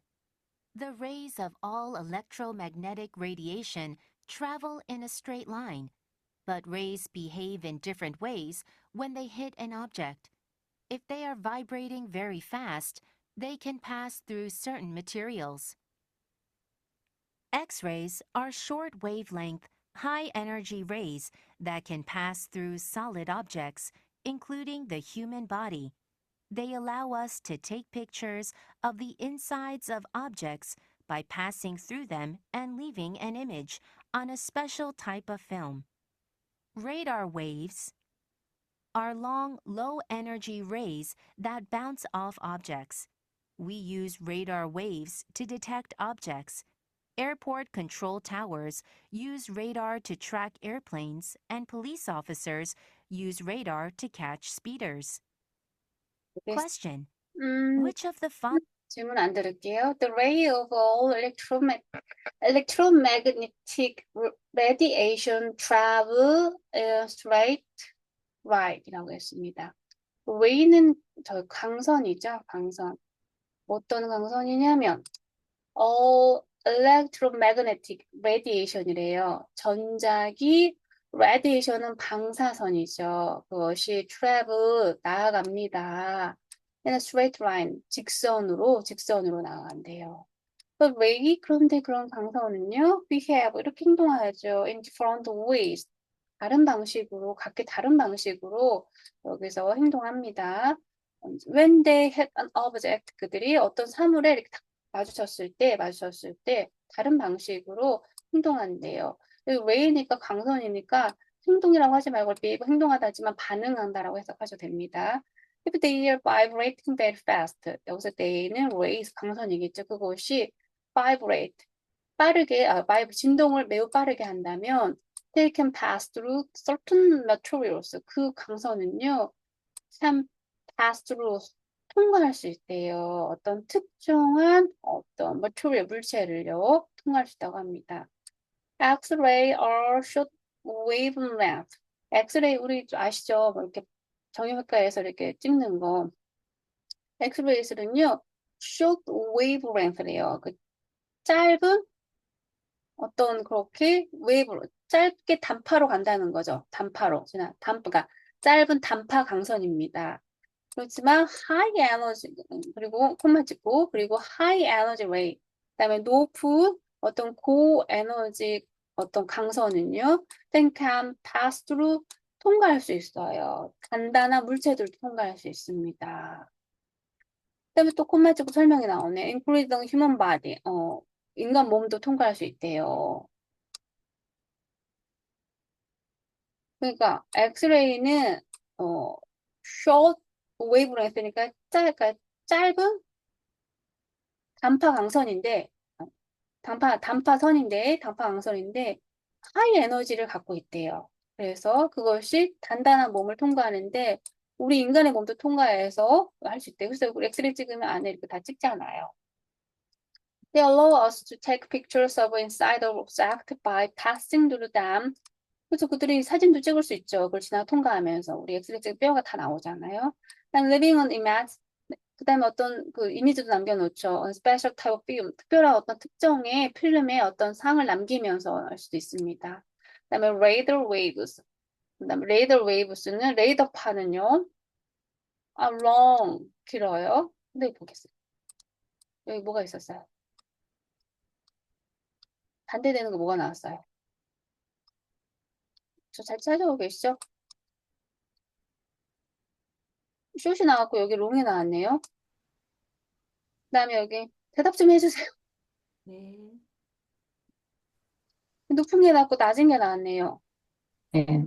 The rays of all electromagnetic radiation travel in a straight line, but rays behave in different ways when they hit an object. If they are vibrating very fast, they can pass through certain materials. X-rays are short wavelength, high-energy rays that can pass through solid objects, including the human body. They allow us to take pictures of the insides of objects by passing through them and leaving an image on a special type of film. Radar waves are long, low-energy rays that bounce off objects. We use radar waves to detect objects. Airport control towers use radar to track airplanes, and police officers use radar to catch speeders. Question. Which of the following 질문 안 들을게요. The ray of all electromagnetic radiation travel straight right이라고 했습니다. ray는 저 광선이죠. 광선. 어떤 광선이냐면 all electromagnetic radiation이래요. 전자기 radiation은 방사선이죠. 그것이 travel 나아갑니다. in a straight line 직선으로 나아간대요. But ray 그런데 그런 광선은요 behave 이렇게 행동하죠. in different ways 다른 방식으로 각기 다른 방식으로 여기서 행동합니다. When they hit an object 그들이 어떤 사물에 이렇게 딱 마주쳤을 때 다른 방식으로 행동한대요. ray니까 광선이니까 행동이라고 하지 말고 behave 행동하다 하지만 반응한다라고 해석하셔도 됩니다. If they are vibrating very fast 여기서 they는 rays 광선이겠죠. 그것이 vibrate 빠르게 진동을 매우 빠르게 한다면 they can pass through certain materials 그 광선은요 참 pass through 통과할 수 있대요. 어떤 특정한 어떤 material 물체를요 통과할 수 있다고 합니다. X-ray are short wavelength. X-ray 우리 아시죠? 뭐 이렇게 정형외과에서 이렇게 찍는 거. X-ray는요, short wavelength래요. 그 짧은 어떤 그렇게 웨이브로 짧게 단파로 간다는 거죠. 단파로. 그러니까 짧은 단파 강선입니다. 그렇지만 high energy 그리고 콤마 찍고 그리고 high energy ray 그다음에 높은 어떤 고에너지 어떤 강선은요 then can pass through 통과할 수 있어요. 단단한 물체들도 통과할 수 있습니다. 그다음에 또 콤마 찍고 설명이 나오네. including human body 인간 몸도 통과할 수 있대요. 그러니까 엑스레이는 short wavelength니까 짧은 단파 강선인데 단파 강선인데 하이 에너지를 갖고 있대요. 그래서 그것이 단단한 몸을 통과하는데 우리 인간의 몸도 통과해서 할 수 있대요. 그래서 우리 엑스레이 찍으면 안에 이렇게 다 찍잖아요. They allow us to take pictures of inside the object by passing through them. 그래서 그들이 사진도 찍을 수 있죠. 그걸 지나 통과하면서 우리 엑스레이 찍은 뼈가 다 나오잖아요. And leaving an image. 그다음에 어떤 그 이미지도 남겨놓죠. A special type of film. 특별한 어떤 특정의 필름에 어떤 상을 남기면서 할 수도 있습니다. 그다음에 radar waves. 그다음에 radar waves는 레이더파는요. long 길어요. 근데 보겠어요. 여기 뭐가 있었어요? 반대되는 거 뭐가 나왔어요? 저 잘 찾아오고 계시죠? 숏이 나왔고 여기 롱이 나왔네요. 그다음에 여기 대답 좀 해주세요. 네. 높은 게 나왔고 낮은 게 나왔네요. 네.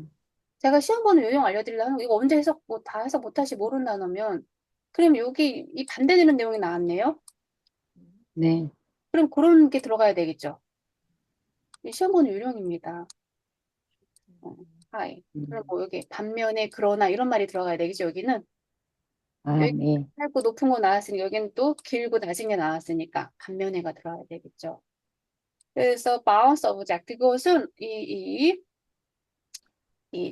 제가 시험 보는 요령 알려드리려면 이거 언제 해석 다 해석 못하시 모르는 단어면 그럼 여기 이 반대되는 내용이 나왔네요. 네. 그럼 그런 게 들어가야 되겠죠. 이 시험 보는 요령입니다. 하이. 그럼 뭐 여기 반면에 그러나 이런 말이 들어가야 되겠죠. 여기는 아, 여기 네. 짧고 높은 거 나왔으니 여기는 또 길고 낮은 게 나왔으니까 반면에가 들어가야 되겠죠. 그래서 bounce object 그것은 이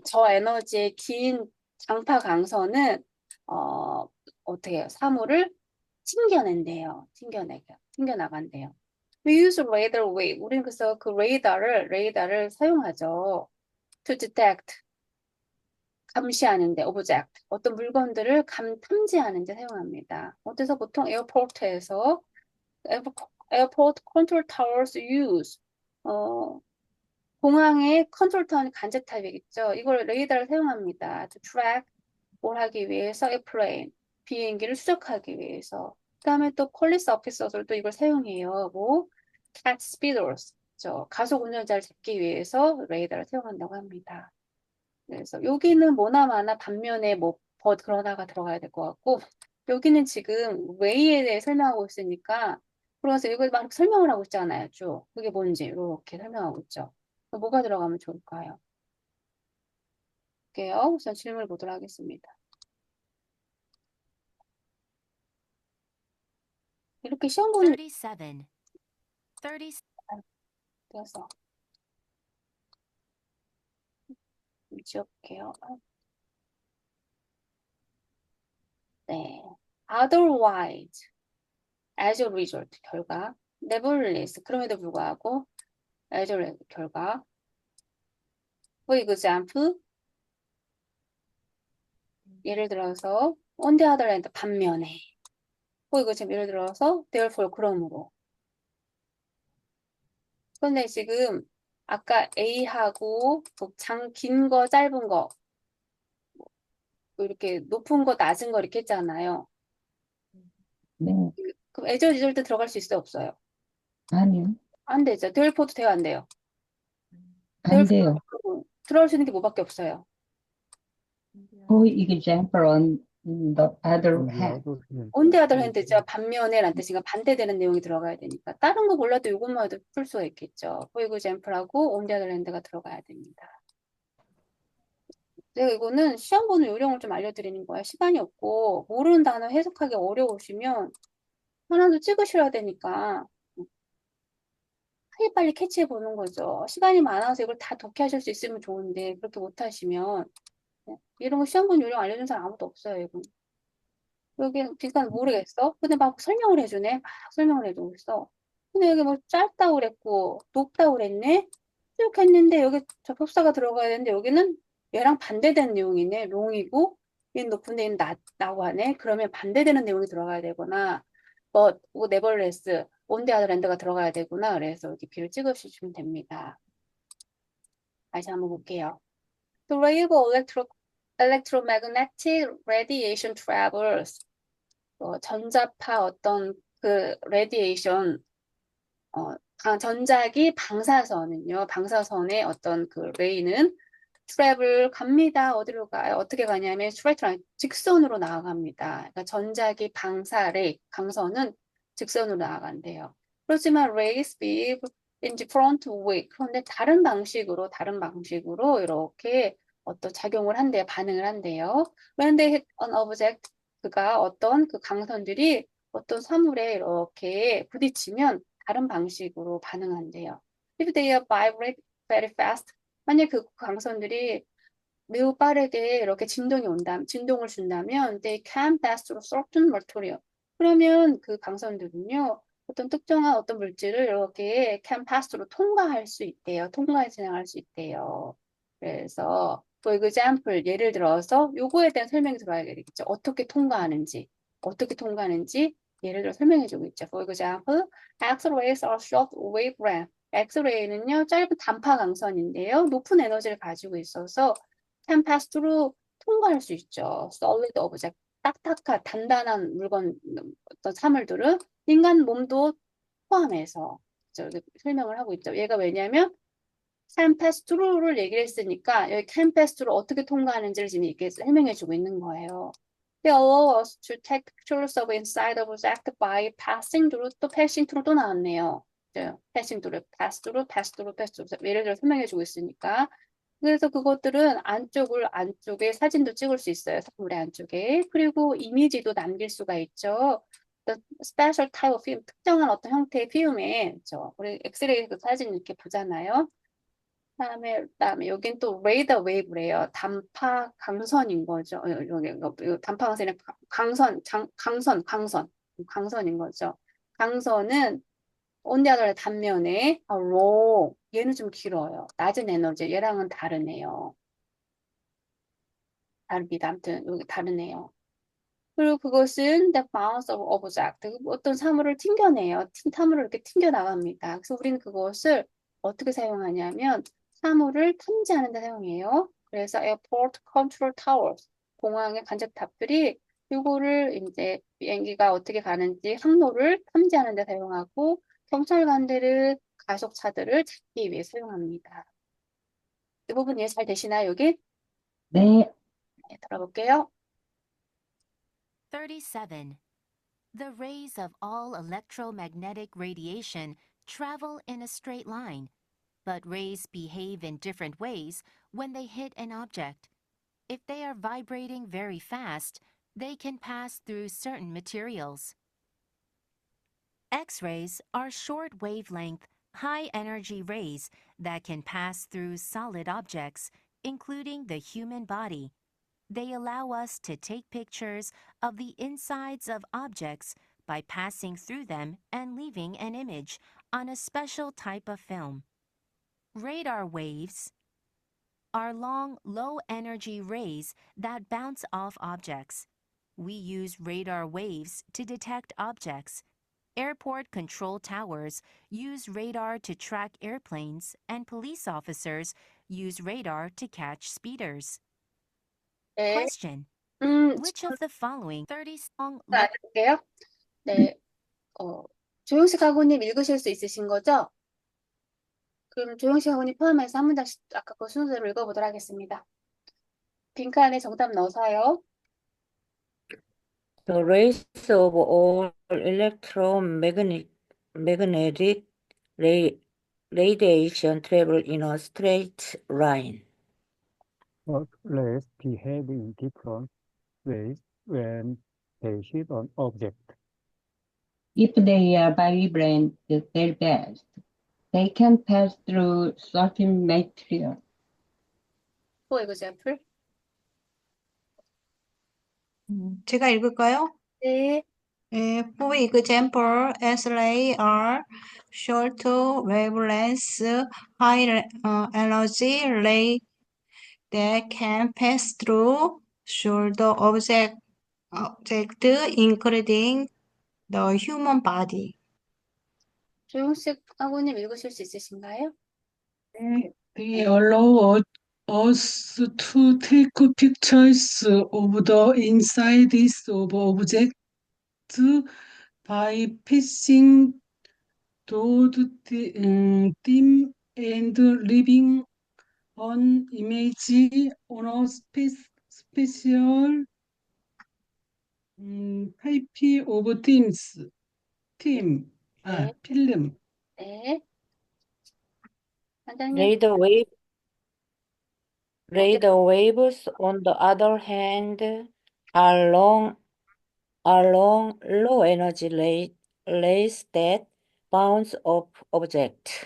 저에너지의 긴 장파 강선은 어떻게 해요? 사물을 튕겨낸대요. 튕겨나간대요. We use radar wave. 우리는 그래서 그 레이더를 사용하죠. To detect 감시하는데 object 어떤 물건들을 탐지하는 데 사용합니다. 어디서 보통 에어포트에서 에어포트 컨트롤 타워스 use 공항의 컨트롤 타워는 간접 타입이겠죠. 이걸 레이더를 사용합니다. To track 뭘 하기 위해서 airplane 비행기를 추적하기 위해서. 그다음에 또 police officers도 이걸 사용해요. 뭐 catch speeders 가속 운전자를 잡기 위해서 레이더를 사용한다고 합니다. 그래서 여기는 뭐나마나 반면에 뭐 그러나가 들어가야 될 것 같고 여기는 지금 way에 대해 설명하고 있으니까 그래서 이걸 막 설명을 하고 있잖아요. 쭉 그게 뭔지 이렇게 설명하고 있죠. 뭐가 들어가면 좋을까요? 볼게요. 우선 질문을 보도록 하겠습니다. 이렇게 시험 보는 37. 30. 되어서 지워볼게요. 네. Otherwise, as a result 결과. Nevertheless 그럼에도 불구하고 as a 결과. For example, 예를 들어서 on the other hand 반면에. 이거 지금 예를 들어서 therefore 그러므로. 근데 지금 아까 A하고 긴 거, 짧은 거, 이렇게 높은 거, 낮은 거 이렇게 했잖아요. 네. 그럼 as a result 들어갈 수 있어요, 없어요? 아니요. 안 되죠. therefore도 돼요, 안 돼요? 안 돼요. 들어갈 수 있는 게 뭐밖에 없어요. For example, on the other hand. on the other hand죠. 반면에 라는 뜻이니까 반대되는 내용이 들어가야 되니까. 다른 거 몰라도 이것만 해도 풀 수가 있겠죠. for example하고 on the other hand가 들어가야 됩니다. 제가 이거는 시험 보는 요령을 좀 알려드리는 거예요. 시간이 없고 모르는 단어 해석하기 어려우시면 하나도 찍으셔야 되니까 빨리빨리 캐치해 보는 거죠. 시간이 많아서 이걸 다 독해하실 수 있으면 좋은데 그렇게 못하시면 이런 거 시험 본 요령 알려준 사람 아무도 없어요. 이건. 여기 비슷한 모르겠어. 근데 막 설명을 해주네. 막 설명을 해주고 있어. 근데 여기 뭐 짧다고 그랬고 높다고 그랬네. 쭉 했는데 여기 접속사가 들어가야 되는데 여기는 얘랑 반대되는 내용이네. 롱이고 얘는 높은데 얘는 낮다고 하네. 그러면 반대되는 내용이 들어가야 되거나 뭐 네버레스 온데 아더랜드가 들어가야 되구나. 그래서 여기 B를 찍으시면 됩니다. 다시 한번 볼게요. The wave of electromagnetic radiation travels 전자파 어떤 그 레디에이션 전자기 방사선은요. 방사선의 어떤 그 레이는 트래블 갑니다. 어디로 가요? 어떻게 가냐면 스트레이트 라인 직선으로 나아갑니다. 그러니까 전자기 방사레이 강선은 직선으로 나아간대요. 그렇지만 rays weave in different way. 그런데 다른 방식으로 이렇게 어떤 작용을 한대요. 반응을 한대요. When they hit an object, 그가 어떤 그 강선들이 어떤 사물에 이렇게 부딪히면 다른 방식으로 반응한대요. If they vibrate very fast, 만약 그 강선들이 매우 빠르게 이렇게 진동을 준다면 they can pass through certain material. 그러면 그 강선들은요, 어떤 특정한 어떤 물질을 이렇게 can pass through 통과할 수 있대요. 통과해 지나갈 수 있대요. 그래서 for example, 예를 들어서 요거에 대한 설명이 들어야 되겠죠. 어떻게 통과하는지 예를 들어 설명해 주고 있죠. For example, X-rays are short wavelength. 엑스레이는요, 짧은 단파 강선인데요. 높은 에너지를 가지고 있어서 can pass through 통과할 수 있죠. solid object, 딱딱한 단단한 물건, 어떤 사물들은 인간 몸도 포함해서 저기 설명을 하고 있죠. 얘가 왜냐면 can pass through를 얘기를 했으니까 여기 can pass through 어떻게 통과하는지를 지금 이렇게 설명해 주고 있는 거예요. They allow us to take pictures of inside object by passing through. 또 passing through 또 나왔네요. passing through, pass through, pass through, pass through. 예를 들어 설명해 주고 있으니까. 그래서 그것들은 안쪽에 사진도 찍을 수 있어요. 사물의 안쪽에. 그리고 이미지도 남길 수가 있죠. The special type of film, 특정한 어떤 형태의 필름에, 우리 엑스레이 그 사진 이렇게 보잖아요. 그다음에 여긴 또 레이더 웨이브래요. 단파 강선인 거죠. 여기 단파 강선이 강선인 거죠. 강선은 온디아더의 단면에 로 얘는 좀 길어요. 낮은 에너지 얘랑은 다르네요. 다릅니다. 아무튼 여기 다르네요. 그리고 그것은 the bounce of object. 어떤 사물을 튕겨내요. 사물을 이렇게 튕겨 나갑니다. 그래서 우리는 그것을 어떻게 사용하냐면 사물을 탐지하는 데 사용해요. 그래서 airport control towers, 공항의 관제탑들이 이거를 이제 비행기가 어떻게 가는지 항로를 탐지하는 데 사용하고 경찰관들을 가속차들을 잡기 위해 사용합니다. 이 부분 이해 잘 되시나요, 여기? 네, 네, 들어볼게요. 37. The rays of all electromagnetic radiation travel in a straight line, but rays behave in different ways when they hit an object. If they are vibrating very fast, they can pass through certain materials. X-rays are short wavelength, high energy rays that can pass through solid objects, including the human body. They allow us to take pictures of the insides of objects by passing through them and leaving an image on a special type of film. Radar waves are long, low-energy rays that bounce off objects. We use radar waves to detect objects. Airport control towers use radar to track airplanes, and police officers use radar to catch speeders. 네, Question. Which of the following 30 song 알려줄게요. 네, 조용식 학우님 읽으실 수 있으신 거죠? 그럼 조용식 학우님 포함해서 한 문장씩 아까 그 순서대로 읽어보도록 하겠습니다. 빈칸에 정답 넣어서요. The rays of all electromagnetic radiation travel in a straight line. But rays behave in different ways when they hit an object. if they are vibrant very fast, They can pass through certain material. For example. 제가 읽을까요? 네. For example, as they are short wavelengths, high energy ray that can pass through shorter object, including the human body. 조용식 아버님 읽으실 수 있으신가요? They allow us to take pictures of the insides of objects by passing through them and leaving an image on a special type of film. 네. 원장님. Radar waves, on the other hand, are long low energy rays that bounce off objects.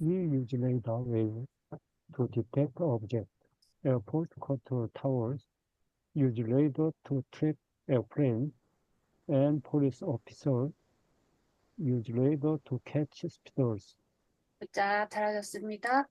We use radar waves to detect objects. Airport control towers use radar to track airplanes, and police officers use radar to catch speeders. 자, 잘하셨습니다.